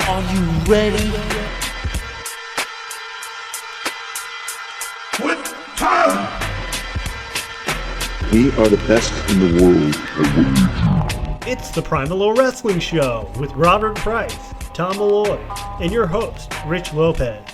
Are you ready? Quit time! We are the best in the world at what we do. It's the PriMalLow Wrestling Show with Robert Price, Tom Malloy, and your host, Rich Lopez.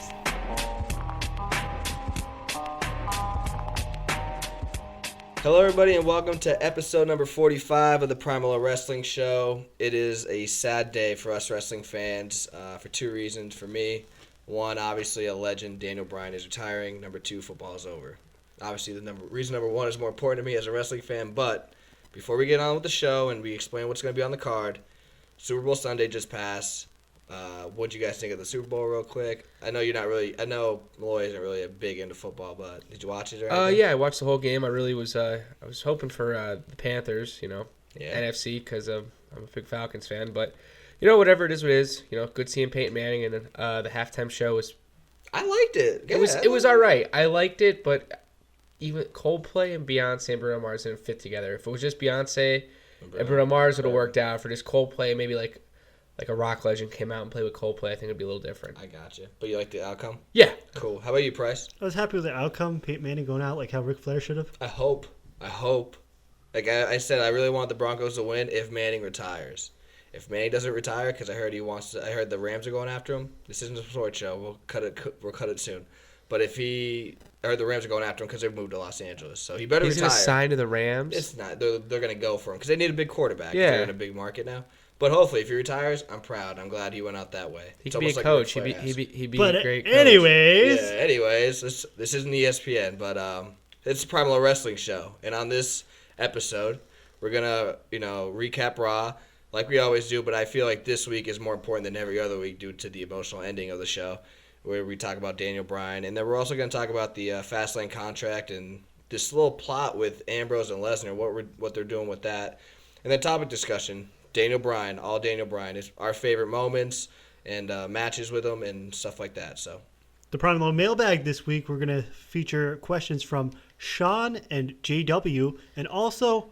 Hello, everybody, and welcome to episode number 45 of the PriMalLow Wrestling Show. It is a sad day for us wrestling fans for two reasons. For me, one, obviously, a legend, Daniel Bryan, is retiring. Number two, football is over. Obviously, reason number one is more important to me as a wrestling fan, but before we get on with the show and we explain what's going to be on the card, Super Bowl Sunday just passed. What do you guys think of the Super Bowl real quick? I know Malloy isn't really a big into football, but did you watch it or anything? Yeah, I watched the whole game. I really was I was hoping for the Panthers, NFC, because I'm a big Falcons fan. But, whatever it is, what it is. Good seeing Peyton Manning, and the halftime show was... I liked it. It was all right. I liked it, but even Coldplay and Beyonce and Bruno Mars didn't fit together. If it was just Beyonce and Bruno Mars, it would have worked out. For just Coldplay, maybe like a rock legend came out and played with Coldplay, I think it'd be a little different. I gotcha. But you like the outcome? Yeah. Cool. How about you, Price? I was happy with the outcome. Peyton Manning going out like how Ric Flair should have. I hope. Like I said, I really want the Broncos to win if Manning retires. If Manning doesn't retire, because I heard the Rams are going after him. This isn't a sports show. We'll cut it soon. But I heard the Rams are going after him because they've moved to Los Angeles. So he better retire. He's going to sign to the Rams? It's not. They're going to go for him because they need a big quarterback. Yeah. They're in a big market now. But hopefully, if he retires, I'm proud. I'm glad he went out that way. He could be a coach. He'd be a great coach. Anyways, this isn't ESPN, but it's the PriMalLow Wrestling Show. And on this episode, we're going to, recap Raw like we always do. But I feel like this week is more important than every other week due to the emotional ending of the show, where we talk about Daniel Bryan. And then we're also going to talk about the Fastlane contract and this little plot with Ambrose and Lesnar, what they're doing with that. And then topic discussion. Daniel Bryan is our favorite moments and matches with him and stuff like that. So, the PriMalLow Mailbag this week, we're going to feature questions from Sean and JW, and also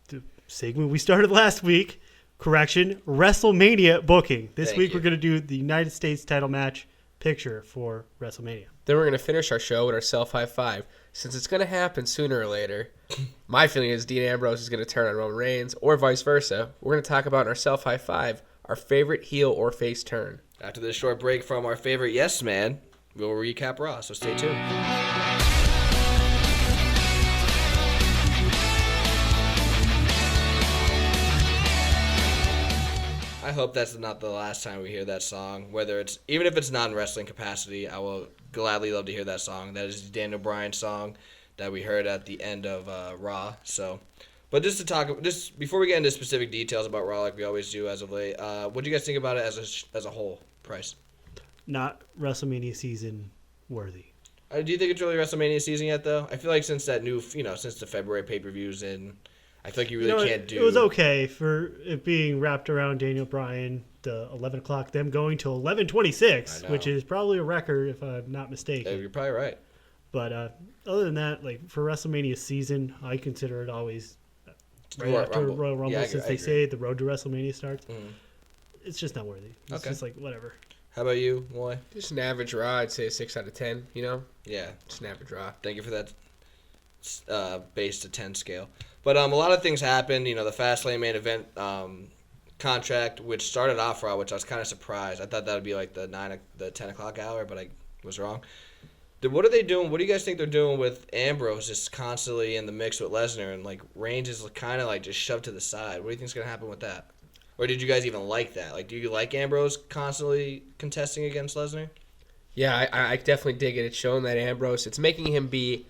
the segment we started last week, WrestleMania booking. This week we're going to do the United States title match picture for WrestleMania. Then we're going to finish our show with our self-high five. Since it's going to happen sooner or later, my feeling is Dean Ambrose is going to turn on Roman Reigns, or vice versa. We're going to talk about in our self-high five our favorite heel or face turn. After this short break from our favorite Yes Man, we'll recap Raw, so stay tuned. I hope that's not the last time we hear that song. Even if it's non-wrestling capacity, I will gladly love to hear that song. That is the Daniel Bryan song that we heard at the end of Raw. So, but just before we get into specific details about Raw, like we always do as of late, what do you guys think about it as a whole, Price? Not WrestleMania season worthy. Do you think it's really WrestleMania season yet, though? I feel like since the February pay-per-views and. I feel like you really can't do... It was okay for it being wrapped around Daniel Bryan, the 11 o'clock, them going to 11:26, which is probably a record if I'm not mistaken. You're probably right. But other than that, like for WrestleMania season, I consider it always right after Royal Rumble, since they say the road to WrestleMania starts. Mm-hmm. It's just not worthy. It's just like, whatever. How about you, Moy? Just an average Raw. I'd say a 6 out of 10, Yeah. Just an average Raw. Thank you for that base to 10 scale. But a lot of things happened. The Fastlane main event contract, which started off Raw, which I was kind of surprised. I thought that would be like the 10 o'clock hour, but I was wrong. What are they doing? What do you guys think they're doing with Ambrose just constantly in the mix with Lesnar, and like Reigns is kind of like just shoved to the side? What do you think's going to happen with that? Or did you guys even like that? Like, do you like Ambrose constantly contesting against Lesnar? Yeah, I definitely dig it. It's showing that Ambrose, it's making him be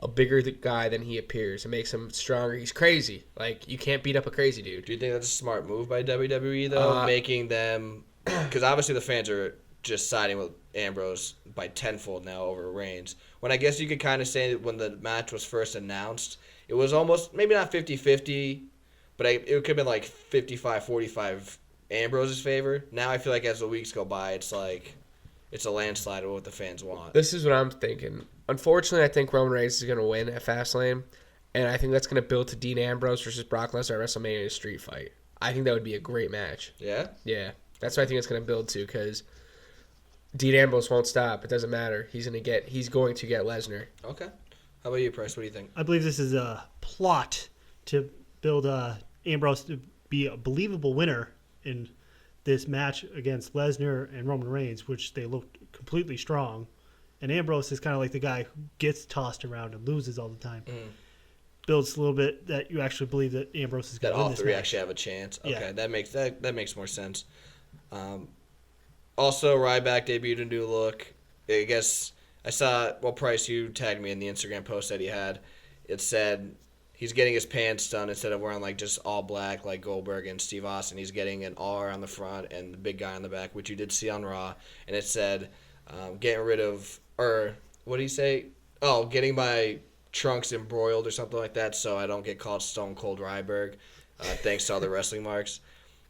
a bigger guy than he appears. It makes him stronger. He's crazy. Like, you can't beat up a crazy dude. Do you think that's a smart move by WWE, though? Making them... Because obviously the fans are just siding with Ambrose by tenfold now over Reigns. When I guess you could kind of say that when the match was first announced, it was almost, maybe not 50-50, but it could have been like 55-45 Ambrose's favor. Now I feel like as the weeks go by, it's like... It's a landslide of what the fans want. This is what I'm thinking. Unfortunately, I think Roman Reigns is going to win at Fastlane, and I think that's going to build to Dean Ambrose versus Brock Lesnar at WrestleMania street fight. I think that would be a great match. Yeah? Yeah. That's what I think it's going to build to because Dean Ambrose won't stop. It doesn't matter. He's going to get Lesnar. Okay. How about you, Price? What do you think? I believe this is a plot to build Ambrose to be a believable winner in this match against Lesnar and Roman Reigns, which they looked completely strong. And Ambrose is kind of like the guy who gets tossed around and loses all the time. Builds a little bit that you actually believe that Ambrose is going to win this match. That all three actually have a chance. Okay, Yeah. that makes more sense. Also, Ryback debuted a new look. I guess I saw, Price, you tagged me in the Instagram post that he had. It said he's getting his pants done instead of wearing like just all black like Goldberg and Steve Austin. He's getting an R on the front and the big guy on the back, which you did see on Raw. And it said getting rid of, or what did he say? Oh, getting my trunks embroiled or something like that so I don't get called Stone Cold Ryberg, thanks to all the wrestling marks.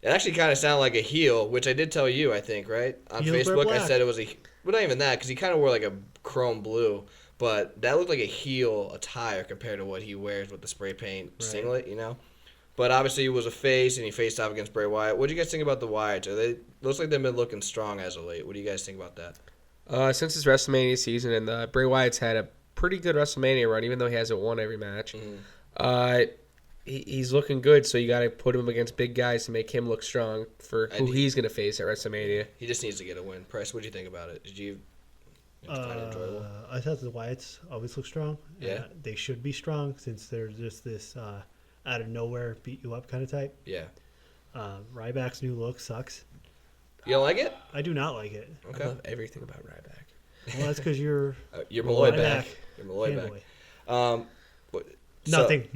It actually kind of sounded like a heel, which I did tell you, I think, right? On Heels wear Facebook, I black. said it was well, not even that, because he kind of wore like a chrome blue, but that looked like a heel attire compared to what he wears with the spray paint singlet, you know? But obviously he was a face, and he faced off against Bray Wyatt. What do you guys think about the Wyatts? Looks like they've been looking strong as of late. What do you guys think about that? Since it's WrestleMania season and Bray Wyatt's had a pretty good WrestleMania run, even though he hasn't won every match. He's looking good, so you got to put him against big guys to make him look strong for who he's going to face at WrestleMania. He just needs to get a win. Price, what do you think about it? Did you find it enjoyable? I thought the Wyatts always look strong. Yeah. They should be strong since they're just this out of nowhere beat you up kind of type. Yeah. Ryback's new look sucks. You don't like it? I do not like it. I Okay. love everything about Ryback. Well, that's because you're You're Malloy Ryback back. You're Malloy back. fanboy. So- Nothing.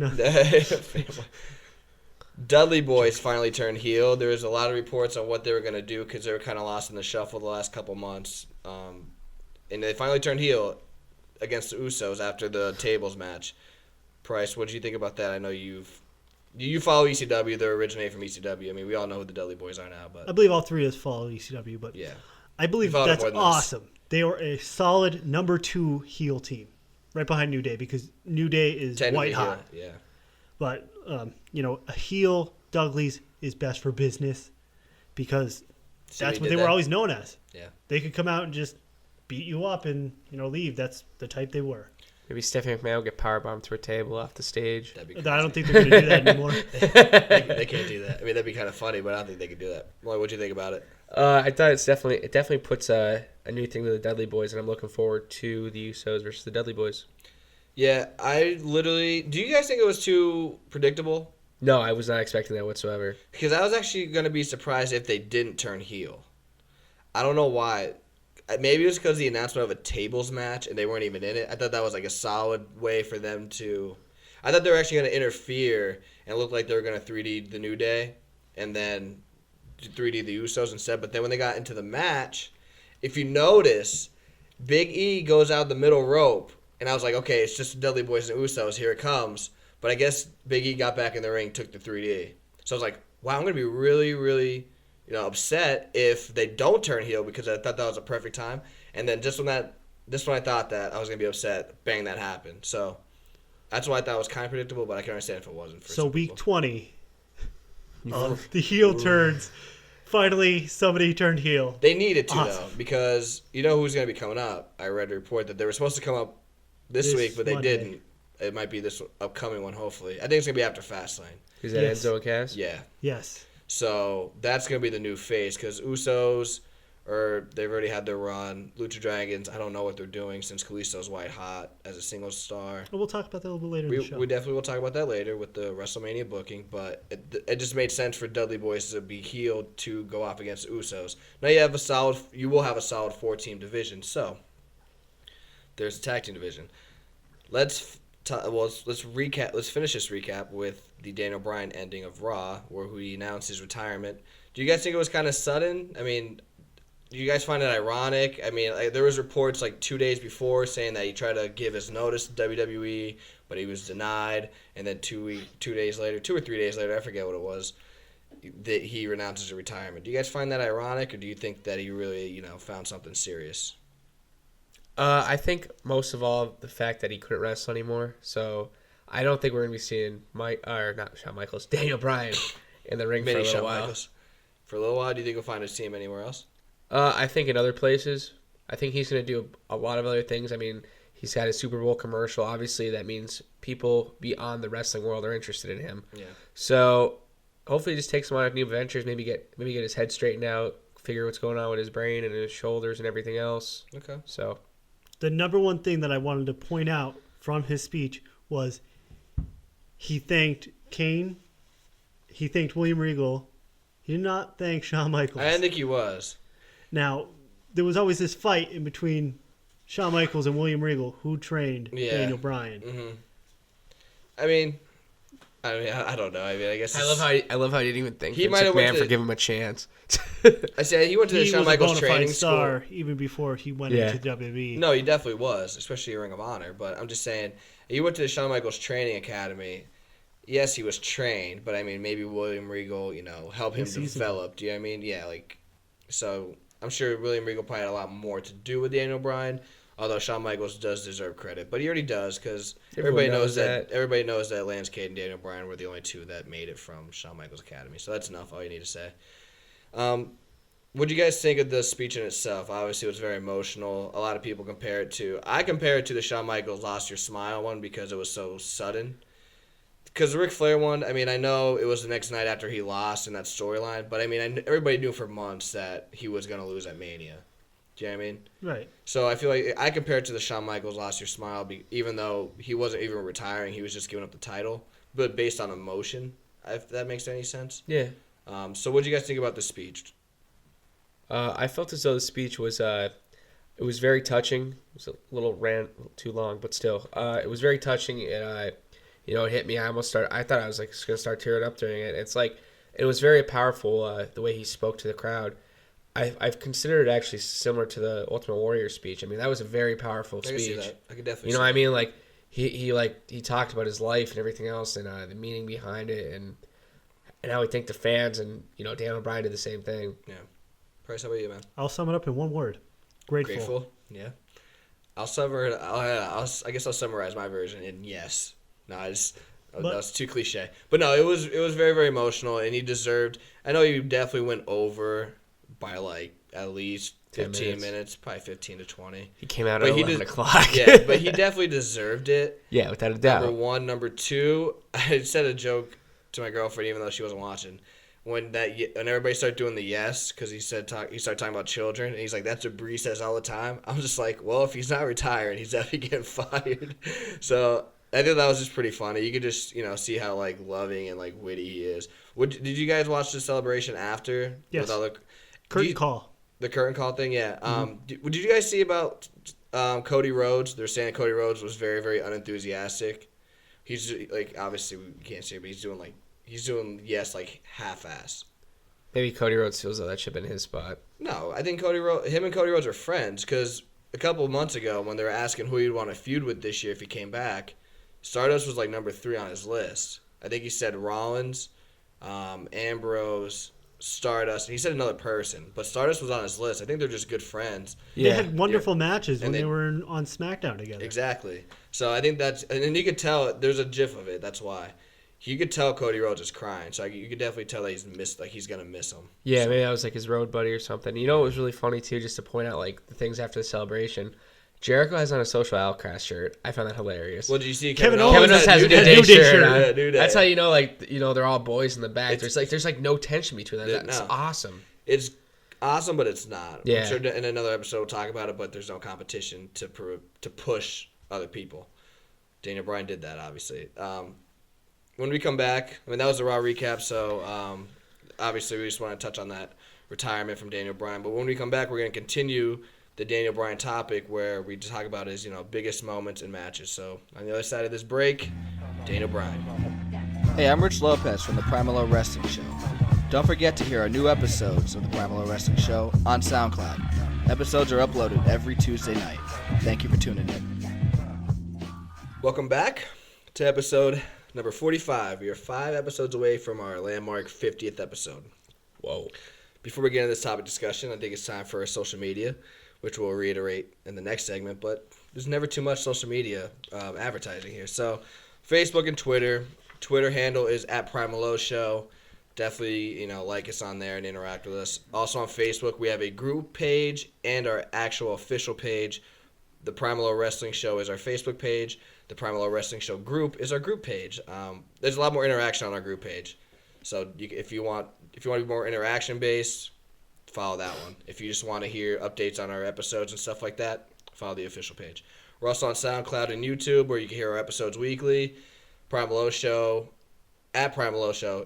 Dudley Boys finally turned heel. There was a lot of reports on what they were going to do because they were kind of lost in the shuffle the last couple months. And they finally turned heel against the Usos after the tables match. Price, what did you think about that? I know you follow ECW. They're originated from ECW. I mean, we all know who the Dudley Boys are now. I But believe all three of us follow ECW, but yeah, I believe You've followed that's more than this. awesome. They were a solid number 2 heel team, right behind New Day, because New Day is technically white hot. heel. Yeah. But a heel Dudley's is best for business because See that's he what did they were that? always known as. Yeah. They could come out and just beat you up and leave. That's the type they were. Maybe Stephanie McMahon will get powerbombed through a table off the stage. That'd be I crazy. don't think they're going to do that anymore. they can't do that. I mean, that'd be kind of funny, but I don't think they could do that. Molly, what'd you think about it? I thought it definitely puts a new thing to the Dudley Boys, and I'm looking forward to the Usos versus the Dudley Boys. Yeah, do you guys think it was too predictable? No, I was not expecting that whatsoever. Because I was actually going to be surprised if they didn't turn heel. I don't know why. Maybe it was because of the announcement of a tables match and they weren't even in it. I thought that was like a solid way for them to... I thought they were actually going to interfere and look like they were going to 3D the New Day and then 3D the Usos instead. But then when they got into the match, if you notice, Big E goes out the middle rope. And I was like, okay, it's just the Dudley Boys and Usos. Here it comes. But I guess Big E got back in the ring, took the 3D. So I was like, wow, I'm going to be really, really, upset if they don't turn heel because I thought that was a perfect time. And then just when I thought that, I was going to be upset, bang, that happened. So that's why I thought it was kind of predictable, but I can understand if it wasn't. For So some week people. 20, the heel turns. Finally, somebody turned heel. They needed to, Awesome. though, because you know who's going to be coming up. I read a report that they were supposed to come up this week, but they Monday. didn't. It might be this upcoming one, hopefully. I think it's going to be after Fastlane. Is that Yes. Enzo and Cass? Yeah. Yes. So that's going to be the new face because Usos, they've already had their run. Lucha Dragons, I don't know what they're doing since Kalisto's white hot as a single star. But we'll talk about that a little bit later in the show. We definitely will talk about that later with the WrestleMania booking, but it just made sense for Dudley Boys to be healed to go off against Usos. Now you will have a solid 4-team division. So there's a tag team division. Let's recap. Let's finish this recap with the Daniel Bryan ending of Raw, where he announced his retirement. Do you guys think it was kind of sudden? I mean, do you guys find it ironic? I mean, there was reports like 2 days before saying that he tried to give his notice to WWE, but he was denied, and then 2 days later, 2 or 3 days later, I forget what it was, that he announced his retirement. Do you guys find that ironic, or do you think that he really, found something serious? I think most of all the fact that he couldn't wrestle anymore. So I don't think we're going to be seeing Daniel Bryan in the ring for a Mini little Shawn while. Michaels. for a little while? Do you think we'll find a team anywhere else? I think in other places. I think he's going to do a lot of other things. I mean, he's had a Super Bowl commercial. Obviously, that means people beyond the wrestling world are interested in him. Yeah. So hopefully, he just takes some on new ventures. Maybe get his head straightened out. Figure what's going on with his brain and his shoulders and everything else. Okay. So The number one thing that I wanted to point out from his speech was he thanked Kane. He thanked William Regal. He did not thank Shawn Michaels. I didn't think he was. Now, there was always this fight in between Shawn Michaels and William Regal, who trained Daniel Bryan. Mm-hmm. I mean, I don't know. I mean, I guess I love how he didn't even thank He Vince might have went McMahon to- for giving him a chance. I said he went to the He Shawn was a Michaels bona fide training star school. even before he went Yeah. into WWE. No, he definitely was, especially in Ring of Honor. But I'm just saying, he went to the Shawn Michaels Training Academy. Yes, he was trained, but I mean, maybe William Regal, helped him develop. Do you know what I mean? Yeah, so I'm sure William Regal probably had a lot more to do with Daniel Bryan. Although Shawn Michaels does deserve credit, but he already does because everybody knows that Lance Cade and Daniel Bryan were the only two that made it from Shawn Michaels Academy. So that's enough. All you need to say. What do you guys think of the speech in itself? Obviously, it was very emotional. A lot of people compare it to. I compare it to the Shawn Michaels "Lost Your Smile" one because it was so sudden. Because the Ric Flair one, I mean, I know it was the next night after he lost in that storyline, but I mean, everybody knew for months that he was going to lose at Mania. Do you know what I mean? Right. So I feel like I compare it to the Shawn Michaels "Lost Your Smile," even though he wasn't even retiring, he was just giving up the title, but based on emotion. If that makes any sense. Yeah. So what do you guys think about the speech? I felt as though the speech was it was very touching. It was a little too long, but still, it was very touching. And it hit me. I thought I was like gonna start tearing up during it. It's like it was very powerful the way he spoke to the crowd. I've considered it actually similar to the Ultimate Warrior speech. I mean, that was a very powerful speech. I can see that. I could definitely. You know what I mean? Like he talked about his life and everything else and the meaning behind it and how he thanked the fans and Daniel Bryan did the same thing. Yeah. Price, how about you, man? I'll sum it up in one word. Grateful. Grateful. Yeah. I guess I'll summarize my version in yes. No, that was too cliche. But no, it was very, very emotional, and he deserved. I know he definitely went over by like at least 15 minutes, probably 15 to 20. He came out at 11 o'clock. Yeah, but he definitely deserved it. Yeah, without a doubt. Number one. Number two, I said a joke to my girlfriend, even though she wasn't watching. When everybody started doing the yes, because he started talking about children, and he's like, that's what Bree says all the time. I'm just like, well, if he's not retiring, he's definitely getting fired. So I think that was just pretty funny. You could just see how like loving and like witty he is. Did you guys watch the celebration after? Yes. With all the Curtain call. The curtain call thing, yeah. Did you guys see about Cody Rhodes? They're saying Cody Rhodes was very, very unenthusiastic. He's like, obviously we can't see it, but he's doing yes like half-ass. Maybe Cody Rhodes feels that should have been his spot. No, I think him and Cody Rhodes are friends because a couple of months ago when they were asking who he'd want to feud with this year if he came back, Stardust was like number 3 on his list. I think he said Rollins, Ambrose, Stardust, and he said another person, but Stardust was on his list. I think they're just good friends. Yeah. They had wonderful matches when they were on SmackDown together. Exactly. So I think and you could tell, there's a gif of it, that's why. You could tell Cody Rhodes is crying, so you could definitely tell that he's gonna miss him. Yeah, maybe that was like his road buddy or something. It was really funny too, just to point out like the things after the celebration. Jericho has on a Social Outcast shirt. I found that hilarious. Well, did you see Kevin Owens? Kevin Owens has a New Day Day shirt. shirt. On. Yeah, New Day. That's how they're all boys in the back. There's no tension between them. That's awesome. It's awesome, but it's not. Yeah. I'm sure in another episode we'll talk about it, but there's no competition to push other people. Daniel Bryan did that, obviously. When we come back, that was the Raw recap, so obviously we just want to touch on that retirement from Daniel Bryan. But when we come back, we're going to continue the Daniel Bryan topic where we talk about his biggest moments in matches. So on the other side of this break, Daniel Bryan. Hey, I'm Rich Lopez from the PriMalLow Wrestling Show. Don't forget to hear our new episodes of the PriMalLow Wrestling Show on SoundCloud. Episodes are uploaded every Tuesday night. Thank you for tuning in. Welcome back to episode number 45. We are 5 episodes away from our landmark 50th episode. Whoa. Before we get into this topic discussion, I think it's time for our social media, which we'll reiterate in the next segment, but there's never too much social media advertising here. So Facebook and Twitter. Twitter handle is @PriMalLow Show. definitely, like us on there and interact with us. Also on Facebook, we have a group page and our actual official page. The PriMalLow Wrestling Show is our Facebook page. The PriMalLow Wrestling Show group is our group page. There's a lot more interaction on our group page. So if you want to be more interaction based, follow that one. If you just want to hear updates on our episodes and stuff like that, follow the official page. We're also on SoundCloud and YouTube, where you can hear our episodes weekly. PriMalLow Show, at PriMalLow Show,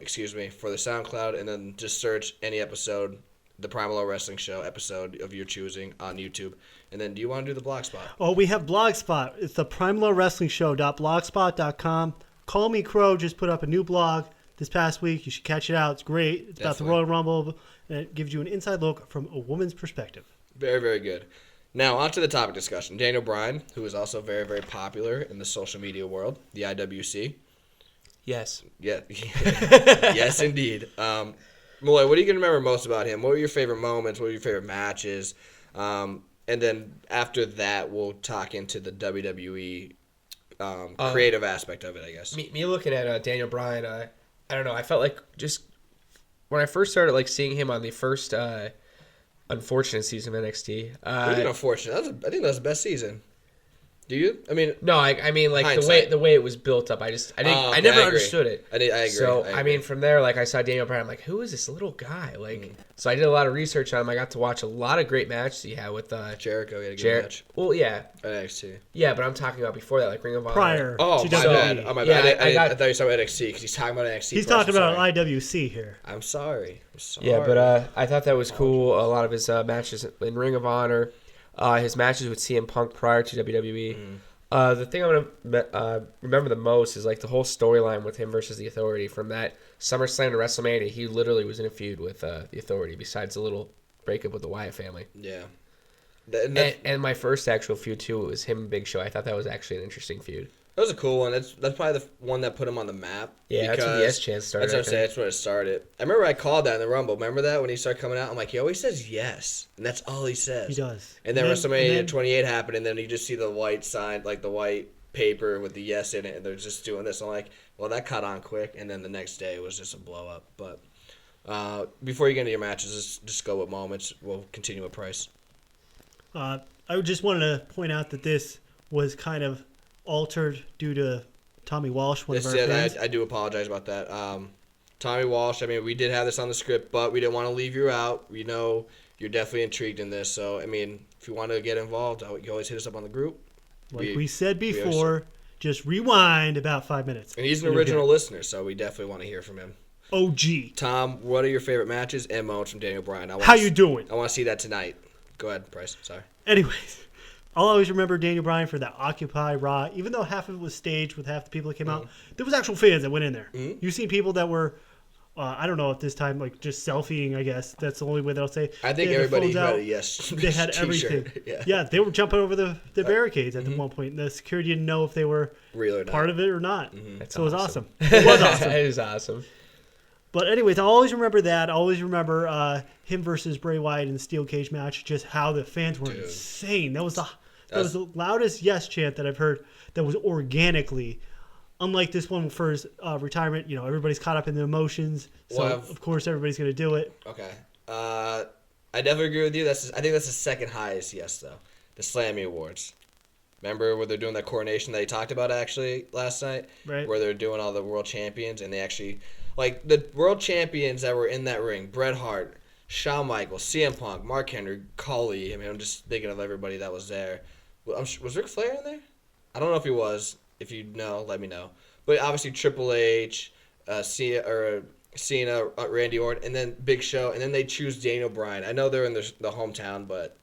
for the SoundCloud, and then just search any episode, the PriMalLow Wrestling Show episode of your choosing on YouTube. And then, do you want to do the Blogspot? Oh, we have Blogspot. It's the PriMalLowWrestlingShow.blogspot.com. Call Me Crow just put up a new blog this past week. You should catch it out. It's great. It's about the Royal Rumble, and it gives you an inside look from a woman's perspective. Very, very good. Now, on to the topic discussion. Daniel Bryan, who is also very, very popular in the social media world, the IWC. Yes. Yeah. Yes, indeed. Malloy, what are you going to remember most about him? What were your favorite moments? What were your favorite matches? And then after that, we'll talk into the WWE creative aspect of it, I guess. Me looking at Daniel Bryan, I don't know. I felt like just when I first started seeing him on the first unfortunate season of NXT. What do you mean unfortunate? I think that was the best season. Do you? I mean, no. I mean, the way it was built up. I never understood it. I agree. So I mean, from there, I saw Daniel Bryan. I'm like, who is this little guy? So I did a lot of research on him. I got to watch a lot of great matches he had with Jericho. He had a good match. Well, yeah. NXT. Yeah, but I'm talking about before that, Ring of Honor. Prior. Oh, to my WWE. bad. Oh, my Yeah, bad. I thought you were talking about NXT because he's talking about NXT. He's talking about IWC here. I'm sorry. Yeah, but I thought that was cool. A lot of his matches in Ring of Honor, his matches with CM Punk prior to WWE. The thing I'm going to remember the most is the whole storyline with him versus the Authority. From that SummerSlam to WrestleMania, he literally was in a feud with the Authority, besides a little breakup with the Wyatt family. Yeah. And my first actual feud, too, was him and Big Show. I thought that was actually an interesting feud. That was a cool one. That's probably the one that put him on the map. Yeah, that's when the S-Chance started. That's what I'm saying. That's when it started. I remember I called that in the Rumble. Remember that when he started coming out? I'm like, he always says yes, and that's all he says. He does. And then WrestleMania 28 happened, and then you just see the white sign, the white paper with the yes in it, and they're just doing this. I'm like, well, that caught on quick, and then the next day it was just a blow up. But before you get into your matches, just go with moments. We'll continue with Price. I just wanted to point out that this was kind of altered due to Tommy Walsh, one of our fans. I do apologize about that. Tommy Walsh, I mean, we did have this on the script, but we didn't want to leave you out. We know you're definitely intrigued in this. So, I mean, if you want to get involved, you always hit us up on the group. Like we said before, just rewind about 5 minutes. And he's an original listener, so we definitely want to hear from him. OG. Tom, what are your favorite matches and moments from Daniel Bryan? How you doing? I want to see that tonight. Go ahead, Price. Sorry. Anyways. I'll always remember Daniel Bryan for that Occupy Raw. Even though half of it was staged with half the people that came out, there was actual fans that went in there. You've seen people that were, I don't know at this time, just selfieing, I guess. That's the only way that I'll say. I think everybody had a yes. They had everything. Yeah, they were jumping over the barricades at one point. The security didn't know if they were real or part of it or not. So it was awesome. It was awesome. It was awesome. But anyways, I always remember that. I always remember him versus Bray Wyatt in the steel cage match, just how the fans were insane. That was the loudest yes chant that I've heard that was organically, unlike this one for his retirement. Everybody's caught up in the emotions, so of course everybody's going to do it. Okay. I definitely agree with you. I think that's the second highest yes, though. The Slammy Awards. Remember where they're doing that coronation that he talked about actually last night? Right. Where they're doing all the world champions, and they actually, the world champions that were in that ring, Bret Hart, Shawn Michaels, CM Punk, Mark Henry, Khali. I mean, I'm just thinking of everybody that was there. Was Ric Flair in there? I don't know if he was. If you know, let me know. But obviously Triple H, Cena, Randy Orton, and then Big Show, and then they choose Daniel Bryan. I know they're in the hometown, but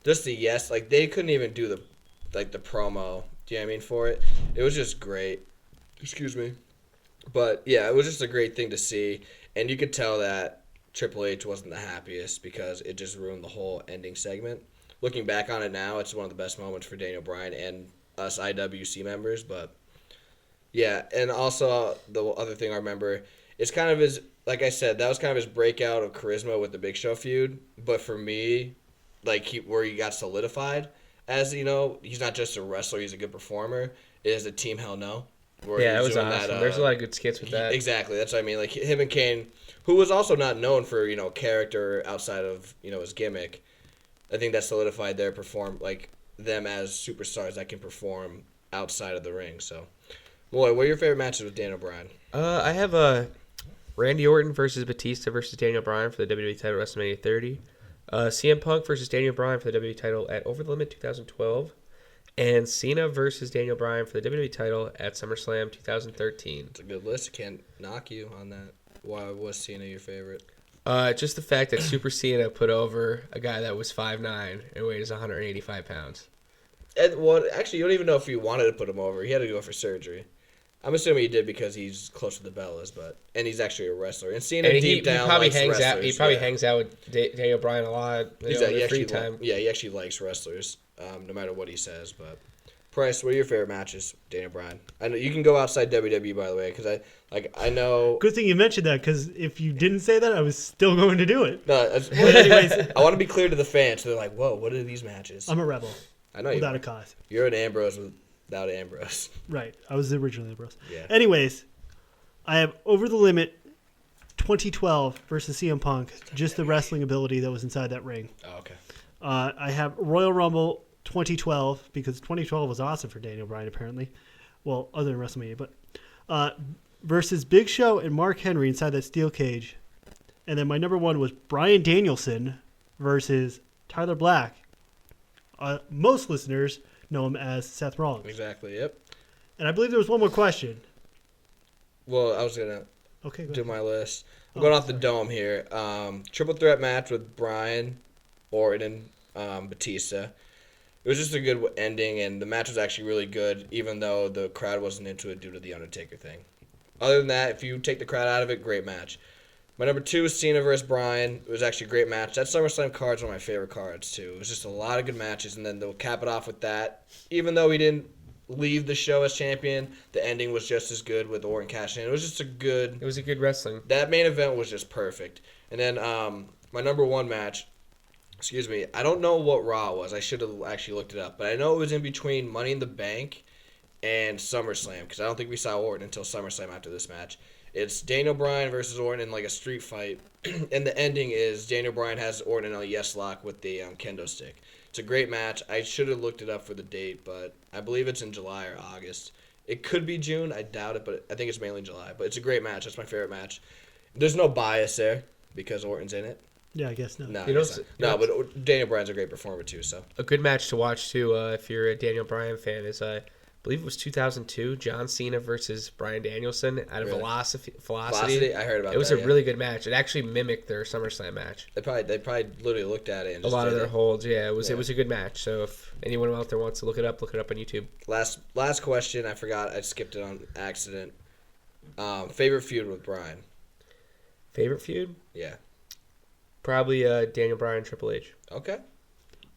just the yes, they couldn't even do the promo. Do you know what I mean for it? It was just great. Excuse me. But yeah, it was just a great thing to see, and you could tell that Triple H wasn't the happiest because it just ruined the whole ending segment. Looking back on it now, it's one of the best moments for Daniel Bryan and us IWC members. But, yeah, and also the other thing I remember, it's kind of his, like I said, that was kind of his breakout of charisma with the Big Show feud. But for me, where he got solidified as, he's not just a wrestler, he's a good performer, is the Team Hell No. Where Yeah, he that was doing awesome. There's a lot of good skits with that. Exactly. That's what I mean. Like him and Kane, who was also not known for character outside of his gimmick. I think that solidified them as superstars that can perform outside of the ring. So, boy, what are your favorite matches with Daniel Bryan? I have Randy Orton versus Batista versus Daniel Bryan for the WWE title at WrestleMania 30. CM Punk versus Daniel Bryan for the WWE title at Over the Limit 2012. And Cena versus Daniel Bryan for the WWE title at SummerSlam 2013. It's a good list. I can't knock you on that. Why was Cena your favorite? Just the fact that Super Cena put over a guy that was 5'9" and weighs 185 pounds. Actually, you don't even know if he wanted to put him over. He had to go for surgery. I'm assuming he did because he's close to the Bellas, and he's actually a wrestler. And Cena deep down he probably likes hangs wrestlers. out. He probably hangs out with Daniel Bryan a lot. In free time. He actually likes wrestlers, no matter what he says. But Price, what are your favorite matches, Daniel Bryan? I know you can go outside WWE, by the way, because I know. Good thing you mentioned that, because if you didn't say that, I was still going to do it. No, anyways, I want to be clear to the fans. So they're like, "Whoa, what are these matches?" I'm a rebel. I know without you. a cause. You're an Ambrose without Ambrose. Right. I was the original Ambrose. Yeah. Anyways, I have Over the Limit 2012 versus CM Punk. Just the wrestling ability that was inside that ring. Oh, okay. I have Royal Rumble 2012 because 2012 was awesome for Daniel Bryan apparently. Well, other than WrestleMania, but versus Big Show and Mark Henry inside that steel cage. And then my number one was Bryan Danielson versus Tyler Black. Most listeners know him as Seth Rollins. Exactly. Yep. And I believe there was one more question. Well, I was gonna Okay, go do ahead. my list. I'm going off the dome here. Triple threat match with Bryan, Orton, Batista. It was just a good ending, and the match was actually really good, even though the crowd wasn't into it due to the Undertaker thing. Other than that, if you take the crowd out of it, great match. My number two is Cena versus Bryan. It was actually a great match. That SummerSlam card's one of my favorite cards, too. It was just a lot of good matches, and then they'll cap it off with that. Even though he didn't leave the show as champion, the ending was just as good with Orton cashing in. It was just It was a good wrestling. That main event was just perfect. And then my number one match, I don't know what Raw was. I should have actually looked it up. But I know it was in between Money in the Bank and SummerSlam, because I don't think we saw Orton until SummerSlam after this match. It's Daniel Bryan versus Orton in like a street fight, and the ending is Daniel Bryan has Orton in a yes lock with the kendo stick. It's a great match. I should have looked it up for the date, but I believe it's in July or August. It could be June. I doubt it, but I think it's mainly July. But it's a great match. That's my favorite match. There's no bias there because Orton's in it. Yeah, I guess not. But Daniel Bryan's a great performer too. So a good match to watch too, if you're a Daniel Bryan fan, is I believe it was 2002, John Cena versus Bryan Danielson out of Really? Velocity. I heard about that. It was a really good match. It actually mimicked their SummerSlam match. They probably literally looked at it and A lot of their holds. Yeah, it was a good match. So if anyone out there wants to look it up on YouTube. Last question. I forgot. I skipped it on accident. Favorite feud with Bryan? Favorite feud? Yeah. Probably Daniel Bryan, Triple H. Okay.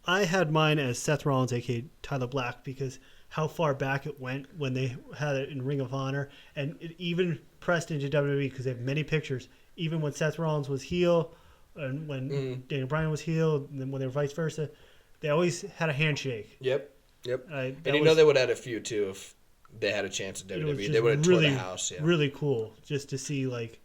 I had mine as Seth Rollins, a.k.a. Tyler Black, because how far back it went when they had it in Ring of Honor, and it even pressed into WWE because they have many pictures. Even when Seth Rollins was heel, and when Daniel Bryan was heel, and then when they were vice versa, they always had a handshake. Yep. And they would have had a feud too if they had a chance at WWE. They would have tore the house. Yeah. Really cool just to see, like,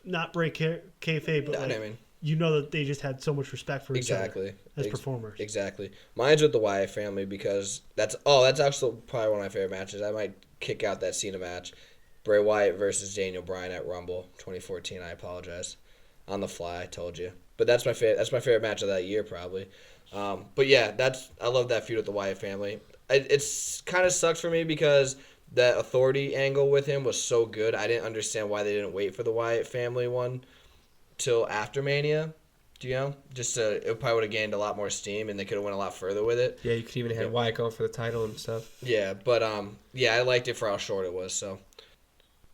not break kayfabe, but you know that they just had so much respect for each other as performers. Exactly. Mine's with the Wyatt family because that's actually probably one of my favorite matches. I might kick out that Cena match. Bray Wyatt versus Daniel Bryan at Rumble 2014. I apologize. On the fly, I told you. But that's my favorite match of that year probably. But yeah, I love that feud with the Wyatt family. It's kind of sucks for me because that authority angle with him was so good. I didn't understand why they didn't wait for the Wyatt family one till after Mania, it probably would have gained a lot more steam and they could have went a lot further with it. Yeah, you could even have Wyatt going for the title and stuff. Yeah, but I liked it for how short it was. So,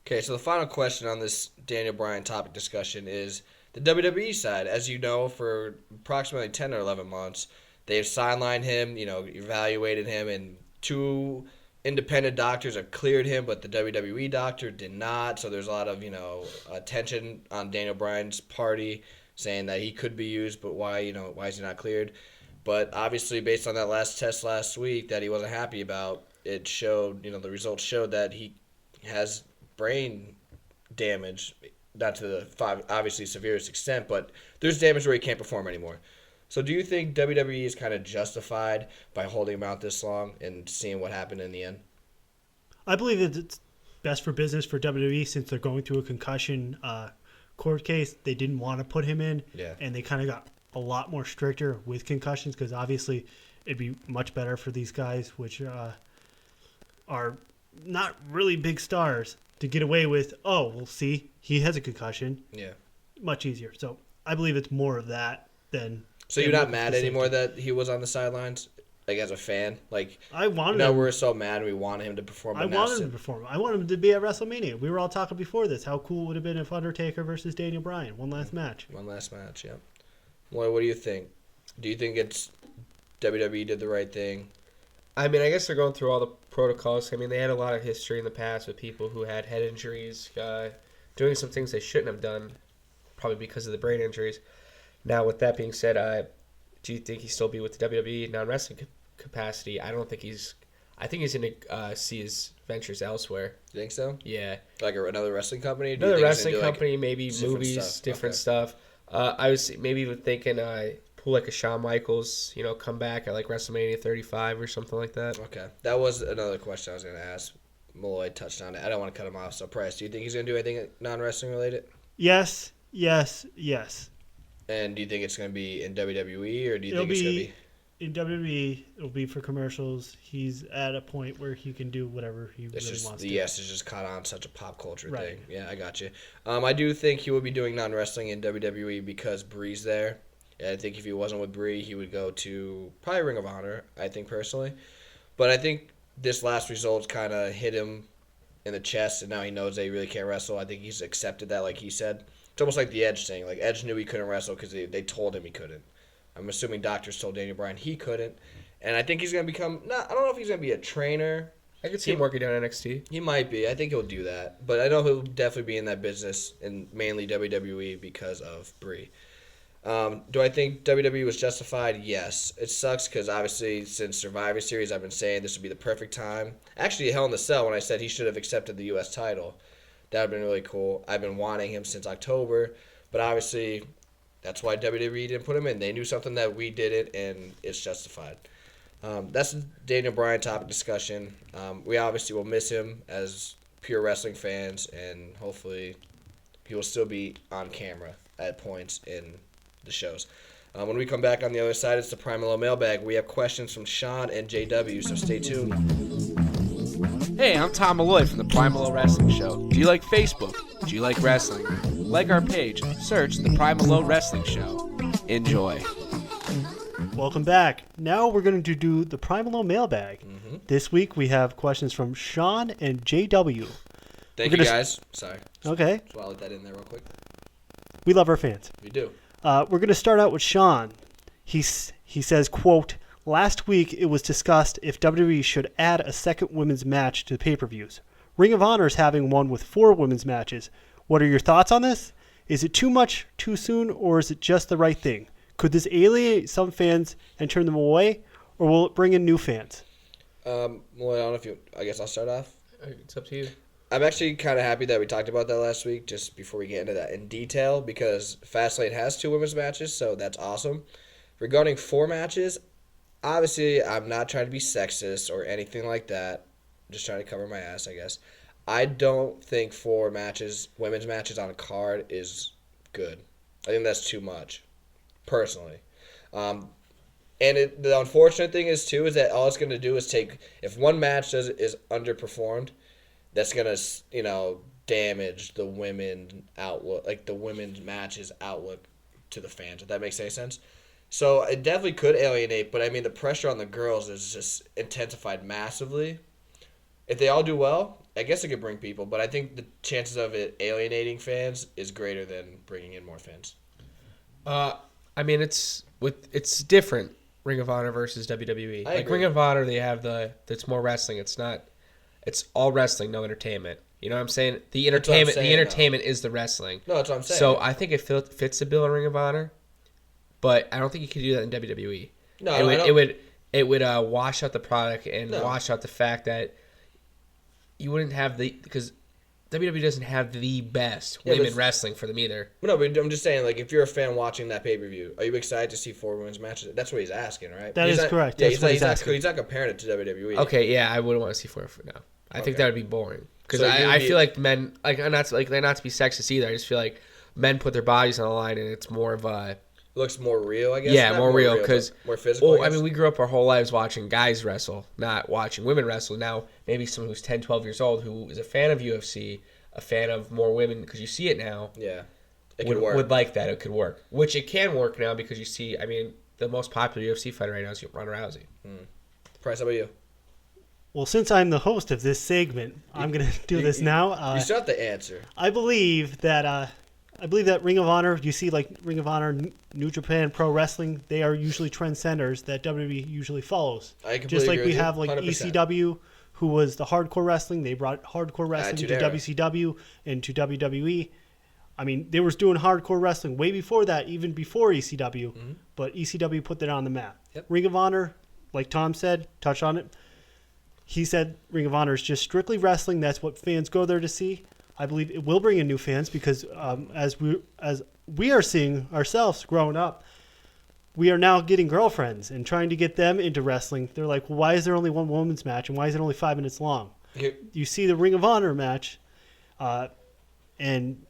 okay, so the final question on this Daniel Bryan topic discussion is the WWE side. As you know, for approximately 10 or 11 months, they've sidelined him, evaluated him, and 2 independent doctors have cleared him, but the WWE doctor did not. So there's a lot of, attention on Daniel Bryan's party saying that he could be used, but why is he not cleared? But obviously, based on that last test last week that he wasn't happy about, it showed, the results showed that he has brain damage, not to the obviously severest extent, but there's damage where he can't perform anymore. So do you think WWE is kind of justified by holding him out this long and seeing what happened in the end? I believe that it's best for business for WWE since they're going through a concussion court case. They didn't want to put him in, and they kind of got a lot more stricter with concussions because obviously it'd be much better for these guys, which are not really big stars, to get away with, oh, well, see, he has a concussion. Yeah. Much easier. So I believe it's more of that than... So you're not mad anymore that he was on the sidelines? Like, as a fan? Like, I wanted him. We're so mad and we wanted him to perform. I wanted him to perform. I wanted him to be at WrestleMania. We were all talking before this. How cool would it have been if Undertaker versus Daniel Bryan? One last match. One last match, yeah. Well, what do you think? Do you think it's WWE did the right thing? I mean, I guess they're going through all the protocols. I mean, they had a lot of history in the past with people who had head injuries, doing some things they shouldn't have done, probably because of the brain injuries. Now, with that being said, do you think he'll still be with the WWE non-wrestling capacity? I don't think he's... I think he's going to see his ventures elsewhere. You think so? Yeah. Like another wrestling company? Another wrestling company, maybe movies, different stuff. I was maybe even thinking pull like a Shawn Michaels, come back at like WrestleMania 35 or something like that. Okay. That was another question I was going to ask. Malloy touched on it. I don't want to cut him off. So, Price, do you think he's going to do anything non-wrestling related? Yes. And do you think it's going to be in WWE, or do you think it's going to be... In WWE, it'll be for commercials. He's at a point where he can do whatever he wants to. Yes, it's just caught on such a pop culture thing. Yeah, I got you. I do think he will be doing non-wrestling in WWE because Brie's there. And I think if he wasn't with Brie, he would go to probably Ring of Honor, I think, personally. But I think this last result kind of hit him in the chest, and now he knows that he really can't wrestle. I think he's accepted that, like he said. It's almost like the Edge thing. Like, Edge knew he couldn't wrestle because they told him he couldn't. I'm assuming doctors told Daniel Bryan he couldn't. And I think he's going to become... I don't know if he's going to be a trainer. I could see him working down NXT. He might be. I think he'll do that. But I know he'll definitely be in that business, and mainly WWE because of Brie. Do I think WWE was justified? Yes. It sucks because obviously since Survivor Series I've been saying this would be the perfect time. Actually, Hell in the Cell when I said he should have accepted the U.S. title. That would have been really cool. I've been wanting him since October. But obviously... That's why WWE didn't put him in. They knew something that we didn't, and it's justified. That's the Daniel Bryan topic discussion. We obviously will miss him as pure wrestling fans, and hopefully he will still be on camera at points in the shows. When we come back on the other side, it's the PriMalLow Mailbag. We have questions from Sean and JW, so stay tuned. Hey, I'm Tom Malloy from the PriMalLow Wrestling Show. Do you like Facebook? Do you like wrestling? Like our page, search the PriMalLow Wrestling Show. Enjoy. Welcome back. Now we're going to do the PriMalLow Mailbag. Mm-hmm. This week we have questions from Sean and JW. Thank you, guys. Sorry. Okay. So I'll let that in there real quick. We love our fans. We do. We're going to start out with Sean. He says, quote, last week it was discussed if WWE should add a second women's match to the pay-per-views. Ring of Honor is having one with 4 women's matches. What are your thoughts on this? Is it too much too soon, or is it just the right thing? Could this alienate some fans and turn them away, or will it bring in new fans? Well, I don't know if you... I guess I'll start off. It's up to you. I'm actually kind of happy that we talked about that last week, just before we get into that in detail, because Fastlane has 2 women's matches, so that's awesome. Regarding 4 matches, obviously I'm not trying to be sexist or anything like that. I'm just trying to cover my ass, I guess. I don't think 4 matches, women's matches on a card is good. I think that's too much, personally. And the unfortunate thing is, too, is that all it's going to do is take... If one match is underperformed, that's going to, damage the women's outlook, like the women's matches outlook to the fans, if that makes any sense. So it definitely could alienate, but I mean, the pressure on the girls is just intensified massively. If they all do well, I guess it could bring people, but I think the chances of it alienating fans is greater than bringing in more fans. I mean, it's different. Ring of Honor versus WWE. Like Ring of Honor, they have it's more wrestling. It's all wrestling, no entertainment. You know what I'm saying? The entertainment is the wrestling. No, that's what I'm saying. So I think it fits the bill in Ring of Honor, but I don't think you could do that in WWE. No, it would wash out the product and wash out the fact that you wouldn't have because WWE doesn't have the best Yeah, women wrestling for them either. No, but I'm just saying, like, if you're a fan watching that pay-per-view, are you excited to see 4 women's matches? That's what he's asking, right? That He's is not- correct. Yeah, That's what he's asking. he's not comparing it to WWE. Okay, yeah, I wouldn't want to see 4 for now. I think that would be boring because So you would I be- feel like men not to be sexist either. I just feel like men put their bodies on the line and it's more of a Looks more real, I guess. yeah, Not more real but because more physical. I mean, we grew up our whole lives watching guys wrestle, not watching women wrestle. Now, maybe someone who's 10, 12 years old who is a fan of UFC, a fan of more women because you see it now. Yeah, it could work. Would like that. It could work, which it can work now because you see. I mean, the most popular UFC fighter right now is Ronda Rousey. Price, how about you? Well, since I'm the host of this segment, I'm going to do this now. You still have to answer. I believe that Ring of Honor, you see like Ring of Honor, New Japan Pro Wrestling, they are usually trendsetters that WWE usually follows. I completely Just like agree we with you, have like 100%. ECW, who was the hardcore wrestling. They brought hardcore wrestling Attitude to Era. WCW and to WWE. I mean, they were doing hardcore wrestling way before that, even before ECW. But ECW put that on the map. Yep. Ring of Honor, like Tom said, touch on it. He said Ring of Honor is just strictly wrestling. That's what fans go there to see. I believe it will bring in new fans because as we are seeing ourselves growing up, we are now getting girlfriends and trying to get them into wrestling. They're like, well, why is there only one women's match and why is it only 5 minutes long? Here- You see the Ring of Honor match, and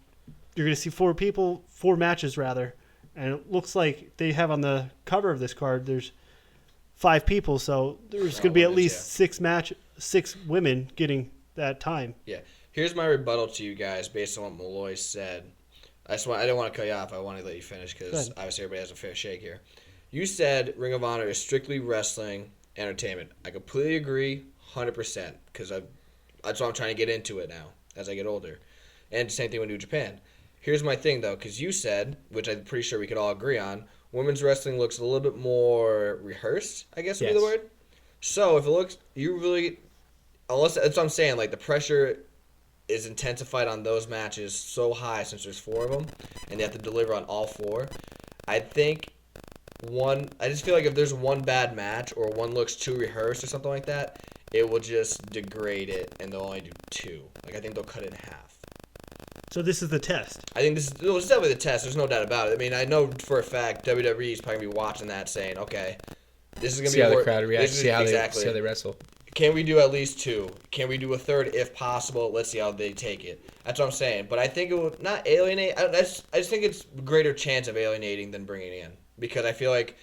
you're going to see 4 matches rather, and it looks like they have on the cover of this card, there's 5 people, so there's going to be at women's, least 6 women getting that time. Yeah. Here's my rebuttal to you guys based on what Malloy said. I didn't want to cut you off. I want to let you finish because Good. obviously everybody has a fair shake here. You said Ring of Honor is strictly wrestling entertainment. I completely agree, 100%, because that's why I'm trying to get into it now as I get older. And same thing with New Japan. Here's my thing, though, because you said, which I'm pretty sure we could all agree on, women's wrestling looks a little bit more rehearsed, I guess would be the Yes. word. So if it looks, unless, that's what I'm saying, like the pressure is intensified on those matches so high since there's 4 of them, and they have to deliver on all 4. I just feel like if there's one bad match or one looks too rehearsed or something like that, it will just degrade it, and they'll only do 2. Like I think they'll cut it in half. So this is the test. I think this is definitely the test. There's no doubt about it. I mean, I know for a fact WWE is probably gonna be watching that, saying, "Okay, this is gonna See be how the more- crowd reacts. this is- See how exactly. they wrestle. Can we do at least 2? Can we do a 3rd if possible? Let's see how they take it. That's what I'm saying. But I think it will not alienate. I just think it's greater chance of alienating than bringing in, because I feel like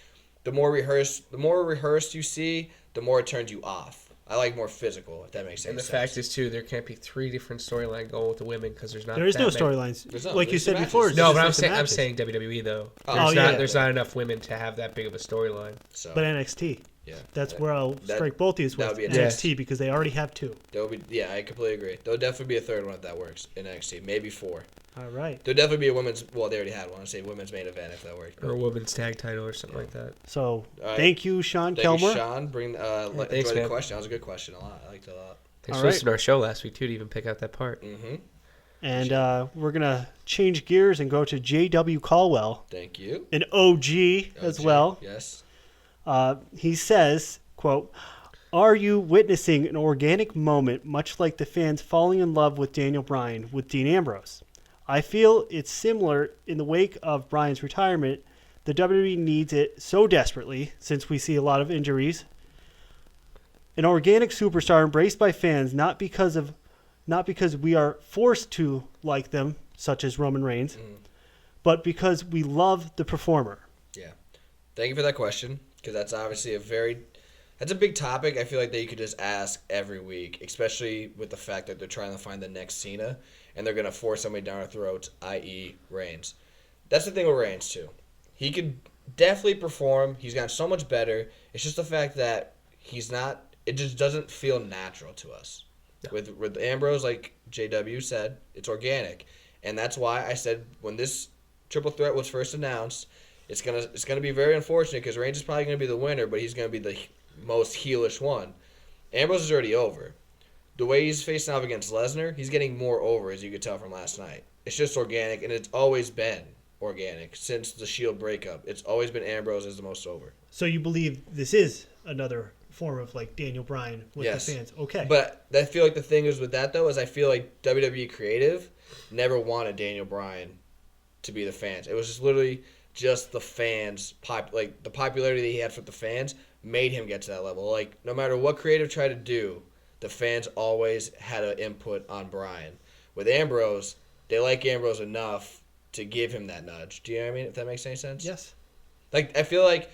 the more rehearsed you see, the more it turns you off. I like more physical, if that makes sense. And the fact is too, there can't be 3 different storylines going with the women because there's not. There is that no many. storylines. There's not. Like you There's said matches. before. it's No, just but like the I'm matches. saying WWE though. Oh, There's not enough women to have that big of a storyline. So, But NXT. yeah, That's where I'll that- strike both these that with would be a NXT because they already have 2. There will be. Yeah, I completely agree. There'll definitely be a 3rd one if that works in NXT. Maybe 4. All right. There'll definitely be a women's. Well, they already had one. I say women's main event if that worked. Or a women's tag title or something like that. So All right. thank you, Sean Thank Kelmer. you, Sean. thanks, Enjoy the man. question. That was a good question. A lot. I liked it a lot. Thanks All for right. listening to our show last week too to even pick out that part. Mm-hmm. And we're going to change gears and go to J.W. Caldwell, Thank you. an OG as OG. well. Yes. He says, quote, "Are you witnessing an organic moment much like the fans falling in love with Daniel Bryan with Dean Ambrose? I feel it's similar in the wake of Bryan's retirement. The WWE needs it so desperately since we see a lot of injuries. An organic superstar embraced by fans not because we are forced to like them, such as Roman Reigns, but because we love the performer." Yeah. Thank you for that question, because that's obviously that's a big topic. I feel like that you could just ask every week, especially with the fact that they're trying to find the next Cena, and they're going to force somebody down our throats, i.e. Reigns. That's the thing with Reigns, too. He could definitely perform. He's gotten so much better. It's just the fact that it just doesn't feel natural to us. Yeah. With Ambrose, like JW said, it's organic. And that's why I said when this triple threat was first announced, it's gonna be very unfortunate because Reigns is probably gonna be the winner, but he's gonna be the most heelish one. Ambrose is already over. The way he's facing off against Lesnar, he's getting more over, as you could tell from last night. It's just organic, and it's always been organic since the Shield breakup. It's always been Ambrose as the most over. So you believe this is another form of like Daniel Bryan with Yes. the fans. Okay. But I feel like the thing is with that, though, is I feel like WWE Creative never wanted Daniel Bryan to be the fans. It was just literally just the fans, like the popularity that he had for the fans made him get to that level. Like, no matter what Creative tried to do, the fans always had an input on Bryan. With Ambrose, they like Ambrose enough to give him that nudge. Do you know what I mean? If that makes any sense? Yes. Like, I feel like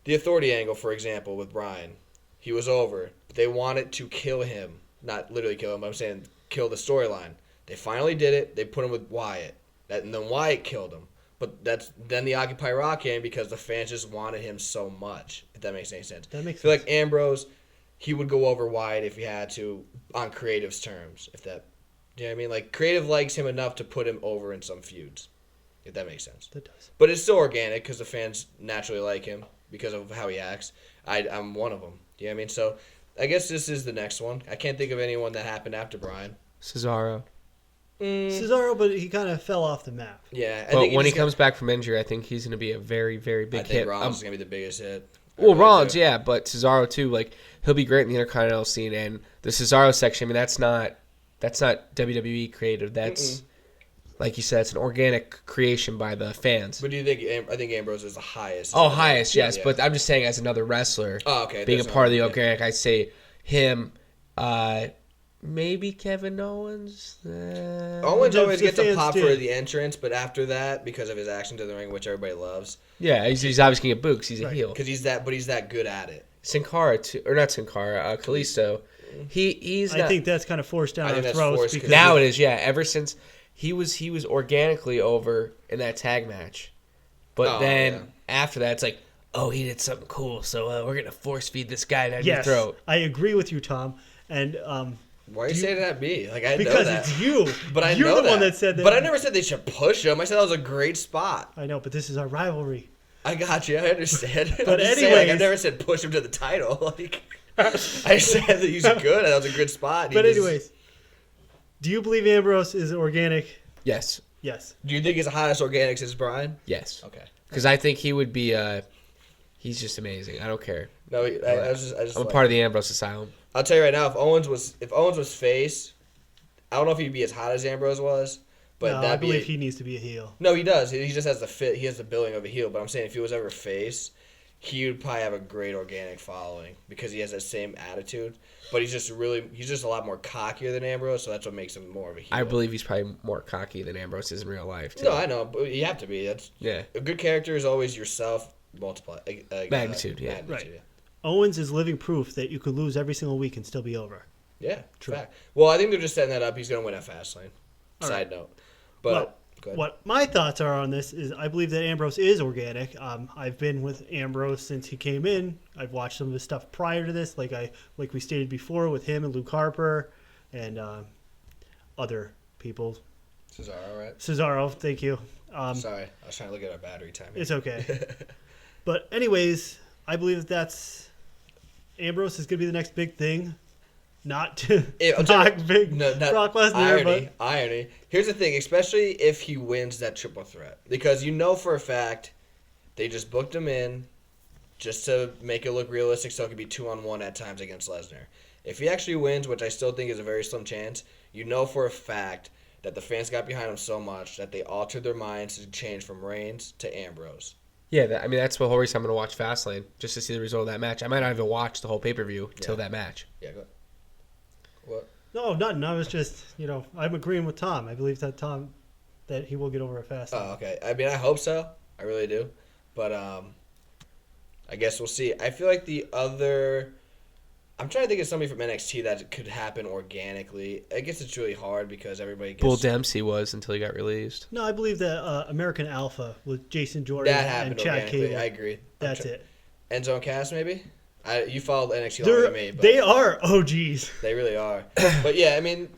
the authority angle, for example, with Bryan, he was over. They wanted to kill him. Not literally kill him, but I'm saying kill the storyline. They finally did it. They put him with Wyatt. And then Wyatt killed him. But then the Occupy Raw came because the fans just wanted him so much, if that makes any sense. That makes I feel sense. like Ambrose, he would go over Wyatt if he had to on Creative's terms. If that, you know what I mean? Like, Creative likes him enough to put him over in some feuds, if that makes sense. That does. But it's still organic because the fans naturally like him because of how he acts. I'm one of them. You know what I mean? So I guess this is the next one. I can't think of anyone that happened after Bryan. Cesaro. Cesaro, but he kind of fell off the map. Yeah. But when he comes back from injury, I think he's going to be a very, very big I think hit. Rollins is going to be the biggest hit. I Well, really Rollins, do. yeah, but Cesaro too. Like, he'll be great in the Intercontinental scene, and the Cesaro section. I mean, that's not WWE creative. That's like you said, it's an organic creation by the fans. But do you think? I think Ambrose is the highest. Oh, highest, yes. Yeah. But I'm just saying, as another wrestler, Oh, okay. being a There's part of the no- organic, I say him. Maybe Kevin Owens. Owens The- always the gets a fans pop did. for the entrance, but after that, because of his actions in the ring, which everybody loves, Yeah, he's obviously gonna get books. He's a Right. heel. because he's that good at it. Sin Cara too, or not Sin Cara, Kalisto. He's not. I think that's kind of forced down I our think that's throats forced because Now of- it is, yeah. Ever since he was organically over in that tag match, but Oh, then yeah. after that, it's like, oh, he did something cool, so we're gonna force feed this guy down your yes, throat. I agree with you, Tom, and Why are you saying that me? Like, I know because that. it's you. But I You're know the one that said that. But I never said they should push him. I said that was a great spot. I know, but this is our rivalry. I got you. I understand. But I'm just saying, like, anyways- I've never said push him to the title. Like, I said that he's good. That was a good spot. and he But just- anyways, do you believe Ambrose is organic? Yes, Yes. do you think he's the hottest organic since Bryan? yes, Okay. because I think he would be. He's just amazing. I don't care. No, I just I'm a like- part of the Ambrose Asylum. I'll tell you right now, if Owens was face, I don't know if he'd be as hot as Ambrose was, but no, I that'd believe be. he needs to be a heel. No, he does. He just has the fit. He has the billing of a heel. But I'm saying if he was ever face, he would probably have a great organic following because he has that same attitude. But he's just a lot more cockier than Ambrose, so that's what makes him more of a heel. I believe he's probably more cocky than Ambrose is in real life. Too. No, I know, but you have to be. That's Yeah. a good character is always yourself multiply Magnitude, yeah. Right. Owens is living proof that you could lose every single week and still be over. Yeah, True. fact. Well, I think they're just setting that up. He's going to win at Fastlane. Side note. But Well, go ahead. what my thoughts are on this is I believe that Ambrose is organic. I've been with Ambrose since he came in. I've watched some of his stuff prior to this, like we stated before with him and Luke Harper and other people. Cesaro, right? Cesaro, thank you. Sorry, I was trying to look at our battery time. It's okay. But anyways, I believe that's Ambrose is going to be the next big thing. Not I'm telling not big No, not Brock Lesnar, irony. Here's the thing, especially if he wins that triple threat, because you know for a fact they just booked him in just to make it look realistic, so it could be 2-on-1 at times against Lesnar. If he actually wins, which I still think is a very slim chance, you know for a fact that the fans got behind him so much that they altered their minds to change from Reigns to Ambrose. Yeah, I mean that's what whole reason I'm going to watch Fastlane just to see the result of that match. I might not even watch the whole pay-per-view till that match. Yeah, go. What? No, nothing. I was just, I'm agreeing with Tom. I believe that that he will get over it fast. Oh, okay. I mean, I hope so. I really do. But I guess we'll see. I feel like the other... I'm trying to think of somebody from NXT that could happen organically. I guess it's really hard because everybody gets... Bull Dempsey was until he got released. No, I believe that American Alpha with Jason Jordan That and happened Chad organically. Cable. I agree. That's it. Enzo and Cass, maybe? You followed NXT longer than me, but They are OGs. they really are. But yeah, I mean,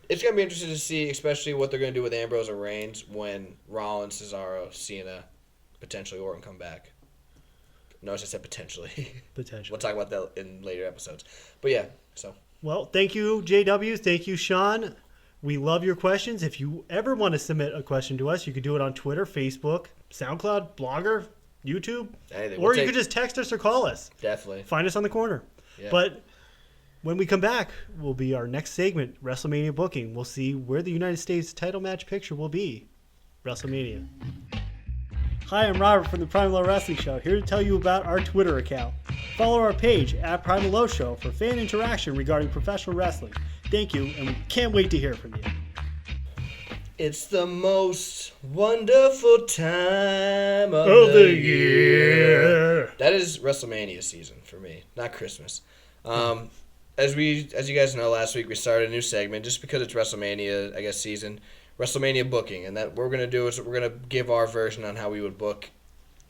it's going to be interesting to see, especially what they're going to do with Ambrose or Reigns when Rollins, Cesaro, Cena, potentially Orton come back. Notice I said potentially. Potentially. We'll talk about that in later episodes. But yeah, so. Well, thank you, JW. Thank you, Sean. We love your questions. If you ever want to submit a question to us, you could do it on Twitter, Facebook, SoundCloud, Blogger, YouTube, Anything. or We'll you take- could just text us or call us. Definitely. Find us on the corner. Yeah. But when we come back, will be our next segment, WrestleMania booking. We'll see where the United States title match picture will be. WrestleMania. Hi, I'm Robert from the PriMalLow Wrestling Show, here to tell you about our Twitter account. Follow our page at PriMalLow Show for fan interaction regarding professional wrestling. Thank you, and we can't wait to hear from you. It's the most wonderful time of the year. That is WrestleMania season for me, not Christmas. As you guys know, last week we started a new segment just because it's WrestleMania, I guess, season. WrestleMania booking, and that what we're gonna do is we're gonna give our version on how we would book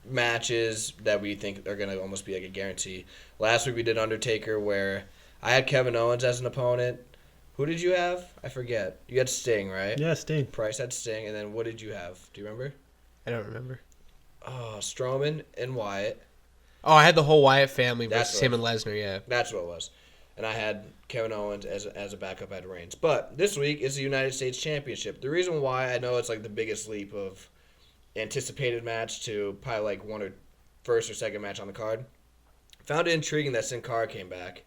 matches that we think are gonna almost be like a guarantee. Last week we did Undertaker, where I had Kevin Owens as an opponent. Who did you have? I forget. You had Sting, right? Yeah, Sting. Price had Sting, and then what did you have? Do you remember? I don't remember. Oh, Strowman and Wyatt. Oh, I had the whole Wyatt family That's versus what him it and Lesnar, yeah. That's what it was. And I had Kevin Owens as a backup at Reigns. But this week is the United States Championship. The reason why I know it's like the biggest leap of anticipated match to probably like one or first or second match on the card. Found it intriguing that Sin Cara came back.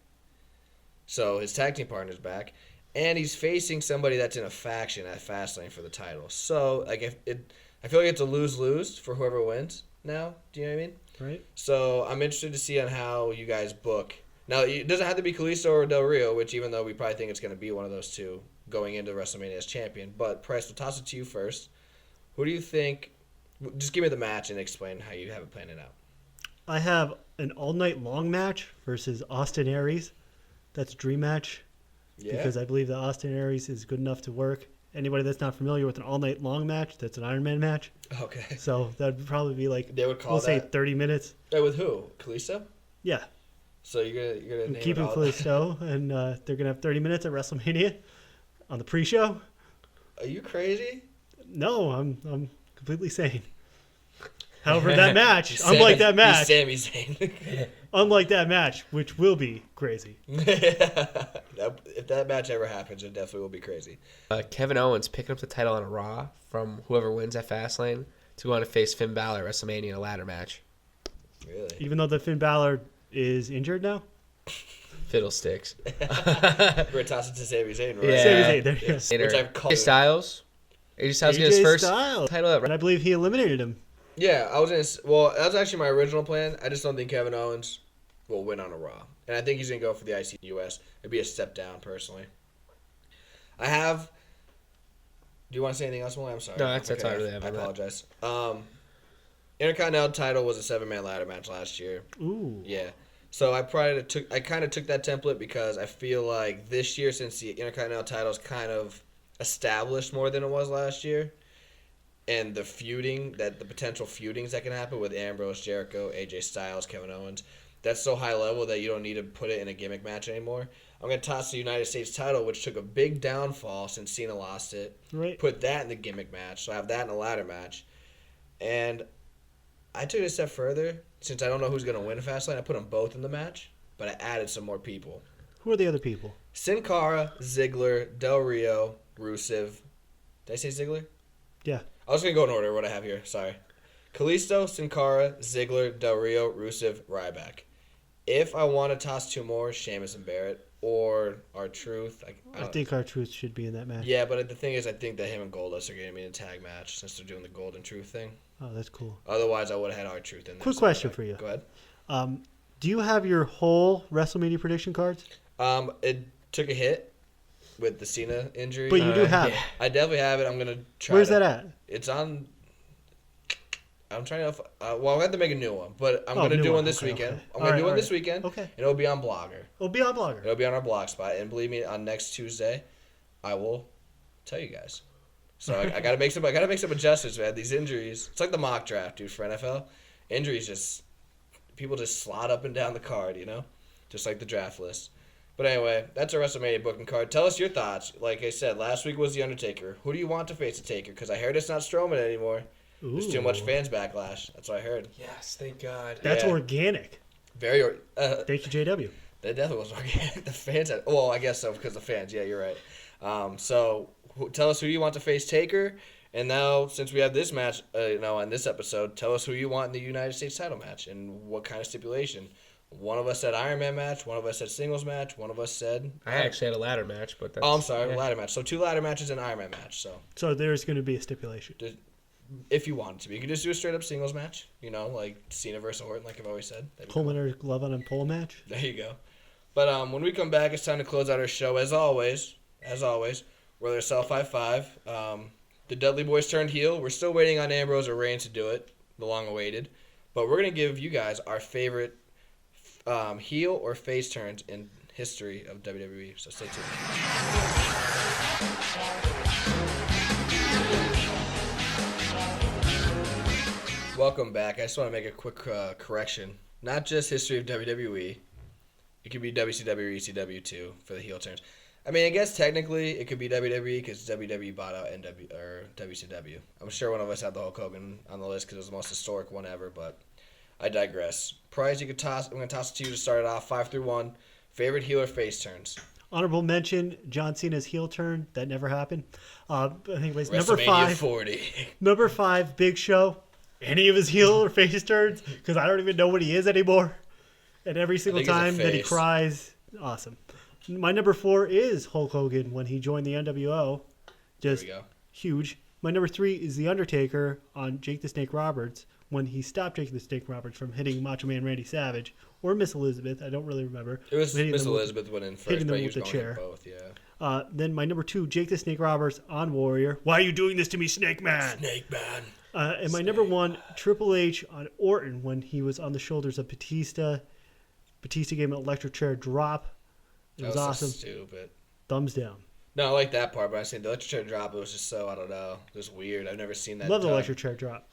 So his tag team partner's back. And he's facing somebody that's in a faction at Fastlane for the title. So like I feel like it's a lose-lose for whoever wins now. Do you know what I mean? Right. So I'm interested to see on how you guys book. Now, it doesn't have to be Kalisto or Del Rio, which even though we probably think it's going to be one of those two going into WrestleMania as champion. But, Price, we'll toss it to you first. Who do you think – just give me the match and explain how you have it planned out. I have an all-night long match versus Austin Aries. That's a dream match because I believe that Austin Aries is good enough to work. Anybody that's not familiar with an all-night long match, that's an Iron Man match. Okay. So that would probably be like, They would call we'll say that- 30 minutes. Hey, with who? Kalisto? Yeah. So you're gonna name Keep it him all. Kalisto, and they're going to have 30 minutes at WrestleMania on the pre-show. Are you crazy? No, I'm completely sane. However, that match, unlike that He's match, Sami Zayn. unlike that match, which will be crazy. If that match ever happens, it definitely will be crazy. Kevin Owens picking up the title on a Raw from whoever wins at Fastlane to go on to face Finn Balor at WrestleMania in a ladder match. Really? Even though the Finn Balor is injured now? Fiddlesticks. We're tossing to Sami Zayn, right? Yeah. Sami Zayn, there you go. Which I've called. AJ Styles. AJ Styles getting his AJ first Styles. title at And I believe he eliminated him. Yeah, I was gonna. Well, that was actually my original plan. I just don't think Kevin Owens will win on a Raw, and I think he's gonna go for the IC US. It'd be a step down, personally. I have. Do you want to say anything else, Molly? I'm sorry. No, that's all I really have I on that. apologize. Intercontinental title was a 7-man ladder match last year. Ooh. Yeah. So I kind of took that template because I feel like this year, since the Intercontinental title is kind of established more than it was last year, and the potential feudings that can happen with Ambrose, Jericho, AJ Styles, Kevin Owens, that's so high level that you don't need to put it in a gimmick match anymore. I'm going to toss the United States title, which took a big downfall since Cena lost it. Right. Put that in the gimmick match, so I have that in a ladder match. And I took it a step further. Since I don't know who's going to win Fastlane, I put them both in the match, but I added some more people. Who are the other people? Sin Cara, Ziggler, Del Rio, Rusev. Did I say Ziggler? Yeah. I was going to go in order what I have here. Sorry. Kalisto, Sin Cara, Ziggler, Del Rio, Rusev, Ryback. If I want to toss two more, Sheamus and Barrett, or R-Truth. I think R-Truth should be in that match. Yeah, but the thing is, I think that him and Goldust are going to be in a tag match since they're doing the Gold and Truth thing. Oh, that's cool. Otherwise, I would have had R-Truth in there. Quick question for you. Go ahead. Do you have your whole WrestleMania prediction cards? It took a hit with the Cena injury. But you do have it. I definitely have it. I'm going to try Where's that at? It's on... I'm trying to... well, I'm going to have to make a new one, but I'm Oh, going to new do one. one this Okay, weekend. okay. I'm going to do one Alright. this weekend. Okay. And it'll be on Blogger. Well, be on Blogger. It'll be on our blog spot. And believe me, on next Tuesday, I will tell you guys. So I got to make some adjustments, man. These injuries... It's like the mock draft, dude, for NFL. Injuries just... People just slot up and down the card, you know? Just like the draft list. But anyway, that's our WrestleMania booking card. Tell us your thoughts. Like I said, last week was The Undertaker. Who do you want to face The Taker? Because I heard it's not Strowman anymore. There's too much Ooh. fans backlash. That's what I heard. Yes, thank God. That's Yeah. organic. Very. Thank you, JW. That definitely was organic. The fans had. Well, I guess so because the fans. Yeah, you're right. So tell us who you want to face Taker. And now, since we have this match, on this episode, tell us who you want in the United States title match and what kind of stipulation. One of us said Iron Man match. One of us said singles match. One of us said... I actually had a ladder match, but that's... Oh, I'm sorry, yeah. ladder match. So 2 ladder matches and Iron Man match. So there's going to be a stipulation. If you wanted to be. You could just do a straight up singles match. You know, like Cena versus Orton, like I've always said. Coleman or glove on a pole match. There you go. But when we come back, it's time to close out our show. As always, we're their Self High Five. The Dudley Boys turned heel. We're still waiting on Ambrose or Reigns to do it, the long awaited. But we're going to give you guys our favorite heel or face turns in history of WWE. So stay tuned. Welcome back. I just want to make a quick correction. Not just history of WWE. It could be WCW or ECW too for the heel turns. I mean, I guess technically it could be WWE because WWE bought out WCW. I'm sure one of us had the Hulk Hogan on the list because it was the most historic one ever, but I digress. Prize you could toss. I'm going to toss it to you to start it off 5 through 1. Favorite heel or face turns? Honorable mention: John Cena's heel turn. That never happened. Anyways, WrestleMania 40. Number 5, Big Show. Any of his heel or face turns? Because I don't even know what he is anymore. And every single time that he cries, awesome. My number 4 is Hulk Hogan when he joined the NWO. Just huge. My number 3 is The Undertaker on Jake the Snake Roberts when he stopped Jake the Snake Roberts from hitting Macho Man Randy Savage or Miss Elizabeth. I don't really remember. It was Miss Elizabeth went in first, hitting but them he with was the going chair. both, yeah. Then my number 2, Jake the Snake Roberts on Warrior. Why are you doing this to me, Snake Man? Snake Man. And my number 1, Triple H on Orton when he was on the shoulders of Batista. Batista gave him an electric chair drop. It was awesome. So stupid. Thumbs down. No, I like that part, but I was saying the electric chair drop, it was just so, I don't know. It was weird. I've never seen that. Love the electric chair drop.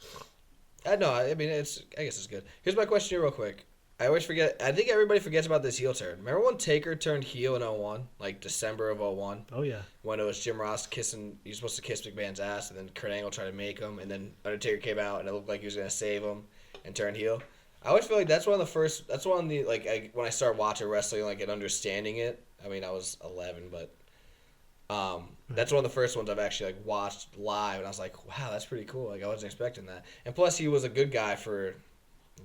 I know. I mean, I guess it's good. Here's my question here real quick. I always forget. I think everybody forgets about this heel turn. Remember when Taker turned heel in 01? Like December of 01? Oh, yeah. When it was Jim Ross kissing, he was supposed to kiss McMahon's ass, and then Kurt Angle tried to make him, and then Undertaker came out, and it looked like he was going to save him and turn heel. I always feel like that's one of the first, when I started watching wrestling, like, and understanding it. I mean, I was 11, but that's one of the first ones I've actually, like, watched live, and I was like, wow, that's pretty cool. Like, I wasn't expecting that. And plus, he was a good guy for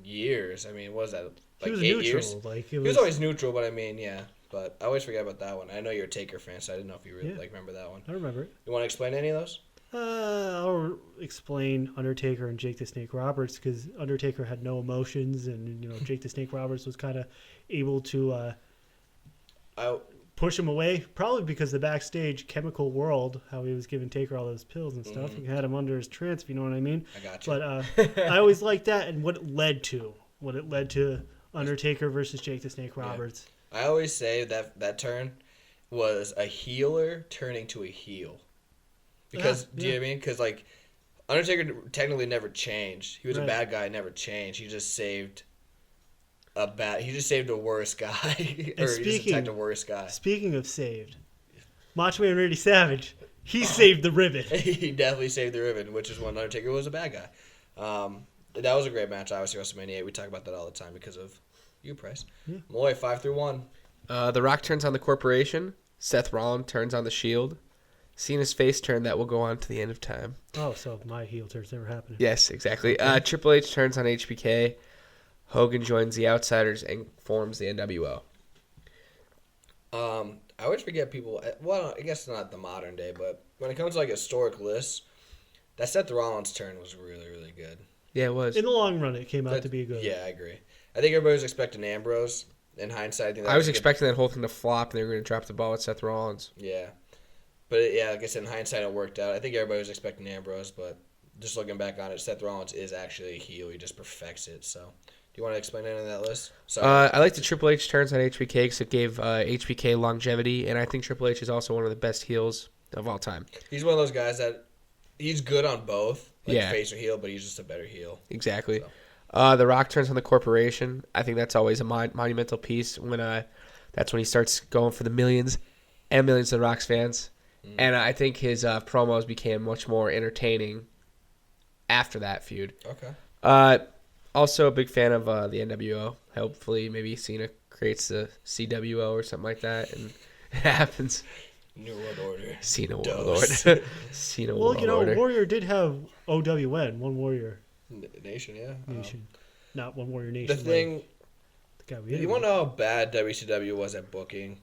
years. I mean, what was that? Like, he was 8 neutral. years? Like, he was always neutral, but I mean, yeah. But I always forget about that one. I know you're a Taker fan, so I didn't know if you really remember that one. I remember it. You want to explain any of those? I'll explain Undertaker and Jake the Snake Roberts because Undertaker had no emotions, and Jake the Snake Roberts was kind of able to push him away. Probably because the backstage chemical world, how he was giving Taker all those pills and stuff, he had him under his trance. If you know what I mean. I got you. But I always liked that and what it led to Undertaker versus Jake the Snake Roberts. Yeah. I always say that turn was a healer turning to a heel. Because, do you know what I mean? Because, like, Undertaker technically never changed. He was a bad guy, never changed. He just saved a worse guy. Or he just attacked a worse guy. Speaking of saved, Macho Man Randy Savage, he saved the ribbon. He definitely saved the ribbon, which is when Undertaker was a bad guy. That was a great match, obviously, WrestleMania 8. We talk about that all the time because of you, Price. Yeah. Malloy, 5 through 1. The Rock turns on the Corporation. Seth Rollins turns on the Shield. Cena's face turn that will go on to the end of time. Oh, so my heel turn's never happening. Yes, exactly. Triple H turns on HBK. Hogan joins the Outsiders and forms the NWO. I always forget people. Well, I guess not the modern day, but when it comes to like historic lists, that Seth Rollins turn was really, really good. Yeah, it was. In the long run, it came out to be good. Yeah, I agree. I think everybody was expecting Ambrose. In hindsight, I think I was expecting that whole thing to flop, and they were going to drop the ball with Seth Rollins. Yeah. But, like I said, in hindsight, it worked out. I think everybody was expecting Ambrose, but just looking back on it, Seth Rollins is actually a heel. He just perfects it. So, do you want to explain any of that list? I like the Triple H turns on HBK because it gave HBK longevity, and I think Triple H is also one of the best heels of all time. He's one of those guys that he's good on both, like yeah. face or heel, but he's just a better heel. Exactly. So. The Rock turns on the Corporation. I think that's always a monumental piece when that's when he starts going for the millions and millions of Rock's fans. And I think his promos became much more entertaining after that feud. Okay. Also a big fan of the NWO. Hopefully maybe Cena creates the CWO or something like that, and it happens. New World Order. Cena World Order. Cena World Order. Warrior did have OWN, One Warrior Nation, yeah. Nation. Not One Warrior Nation. The thing... You want to know how bad WCW was at booking?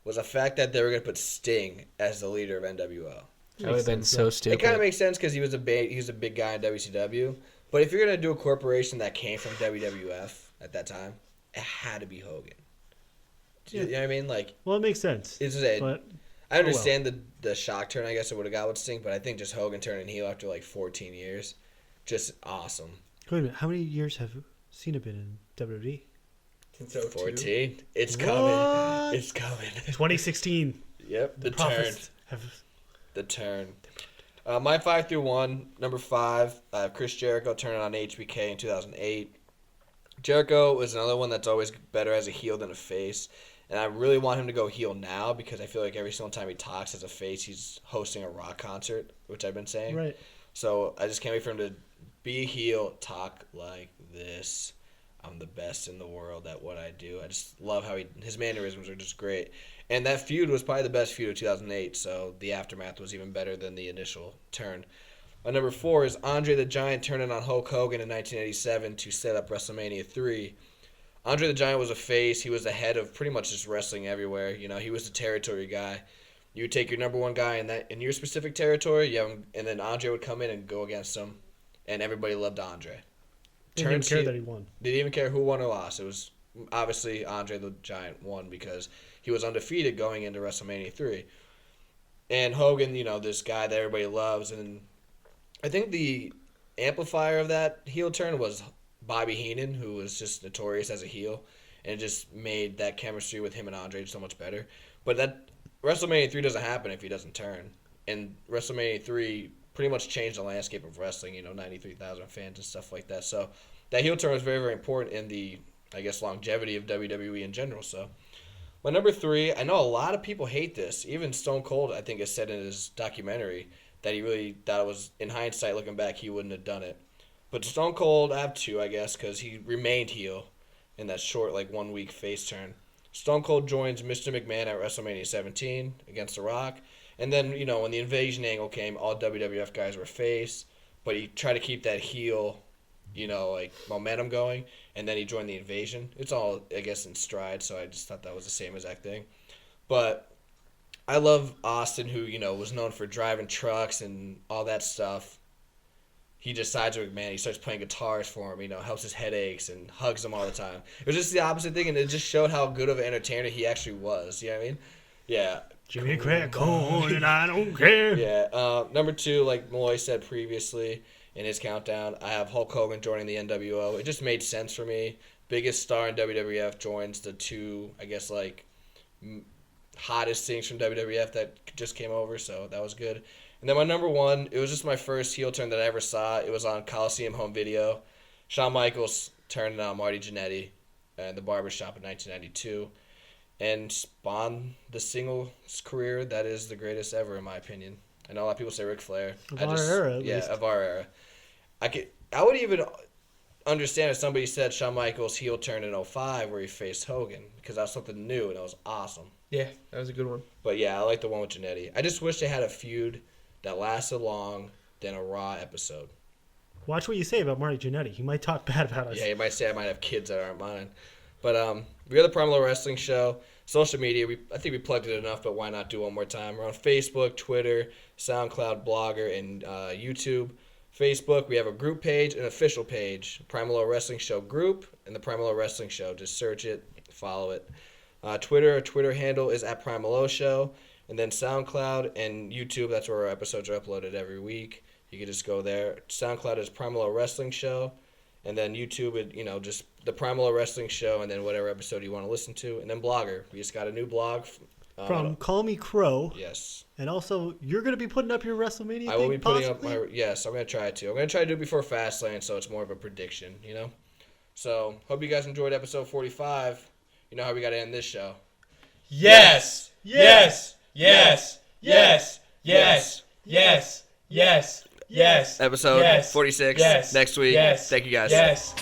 Was the fact that they were going to put Sting as the leader of NWO. That would have been so stupid. It kind of makes sense because he was a big guy in WCW. But if you're going to do a corporation that came from WWF at that time, it had to be Hogan. You know what I mean? Like, well, it makes sense. I understand the shock turn, I guess, it would have got with Sting, but I think just Hogan turning heel after like 14 years, just awesome. Wait a minute. How many years have Cena been in WWE? Since 02. 14. It's coming. It's coming. 2016. Yep, the turn. The turn. My 5 through 1, number 5, Chris Jericho turning on HBK in 2008. Jericho was another one that's always better as a heel than a face. And I really want him to go heel now because I feel like every single time he talks as a face, he's hosting a rock concert, which I've been saying. Right. So I just can't wait for him to be a heel, talk like this. I'm the best in the world at what I do. I just love how his mannerisms are just great. And that feud was probably the best feud of 2008, so the aftermath was even better than the initial turn. Number 4 is Andre the Giant turning on Hulk Hogan in 1987 to set up WrestleMania 3. Andre the Giant was a face. He was the head of pretty much just wrestling everywhere. You know, he was the territory guy. You would take your number one guy in your specific territory, and then Andre would come in and go against him, and everybody loved Andre. Didn't even care that he won. They didn't even care who won or lost. It was obviously Andre the Giant won because he was undefeated going into WrestleMania 3. And Hogan, you know, this guy that everybody loves. And I think the amplifier of that heel turn was Bobby Heenan, who was just notorious as a heel. And it just made that chemistry with him and Andre so much better. But that WrestleMania 3 doesn't happen if he doesn't turn. And WrestleMania 3 pretty much changed the landscape of wrestling, you know, 93,000 fans and stuff like that. So that heel turn was very, very important in the, I guess, longevity of WWE in general. So my number 3, I know a lot of people hate this. Even Stone Cold, I think, has said in his documentary that he really thought it was, in hindsight, looking back, he wouldn't have done it. But Stone Cold, I have 2, I guess, because he remained heel in that short, like, 1-week face turn. Stone Cold joins Mr. McMahon at WrestleMania 17 against The Rock. And then, you know, when the invasion angle came, all WWF guys were face. But he tried to keep that heel, you know, like, momentum going. And then he joined the invasion. It's all, I guess, in stride. So I just thought that was the same exact thing. But I love Austin, who, you know, was known for driving trucks and all that stuff. He just sides with McMahon. He starts playing guitars for him, you know, helps his headaches and hugs him all the time. It was just the opposite thing, and it just showed how good of an entertainer he actually was. You know what I mean? Yeah. Jimmy crack corn and I don't care. Yeah. Number 2, like Malloy said previously in his countdown, I have Hulk Hogan joining the NWO. It just made sense for me. Biggest star in WWF joins the 2, I guess, like, hottest things from WWF that just came over, so that was good. And then my number 1, it was just my first heel turn that I ever saw. It was on Coliseum Home Video. Shawn Michaels turned on Marty Jannetty in the barbershop in 1992 and spawned the singles career that is the greatest ever, in my opinion. I know a lot of people say Ric Flair. Of our era, at least. Of our era. I would even understand if somebody said Shawn Michaels heel turn in 05 where he faced Hogan because that was something new and it was awesome. Yeah, that was a good one. But yeah, I like the one with Jannetty. I just wish they had a feud that lasted long than a Raw episode. Watch what you say about Marty Jannetty. He might talk bad about us. Yeah, he might say I might have kids that aren't mine. But we are the PriMalLow Wrestling Show. Social media, I think we plugged it enough, but why not do one more time? We're on Facebook, Twitter, SoundCloud, Blogger, and YouTube. Facebook, we have a group page, an official page, PriMalLow Wrestling Show group, and the PriMalLow Wrestling Show. Just search it, follow it. Twitter, our Twitter handle is @PriMalLow Show. And then SoundCloud and YouTube, that's where our episodes are uploaded every week. You can just go there. SoundCloud is PriMalLow Wrestling Show. And then YouTube, you know, just the PriMalLow Wrestling Show and then whatever episode you want to listen to. And then Blogger. We just got a new blog. From Call Me Crow. Yes. And also, you're going to be putting up your WrestleMania I will be putting possibly? up my... Yes, I'm going to try to. I'm going to try to do it before Fastlane, so it's more of a prediction, you know? So, hope you guys enjoyed episode 45. You know how we got to end this show. Yes! Yes! Yes! Yes! Yes! Yes! Yes! Yes! Episode 46 next week. Thank you guys. Yes!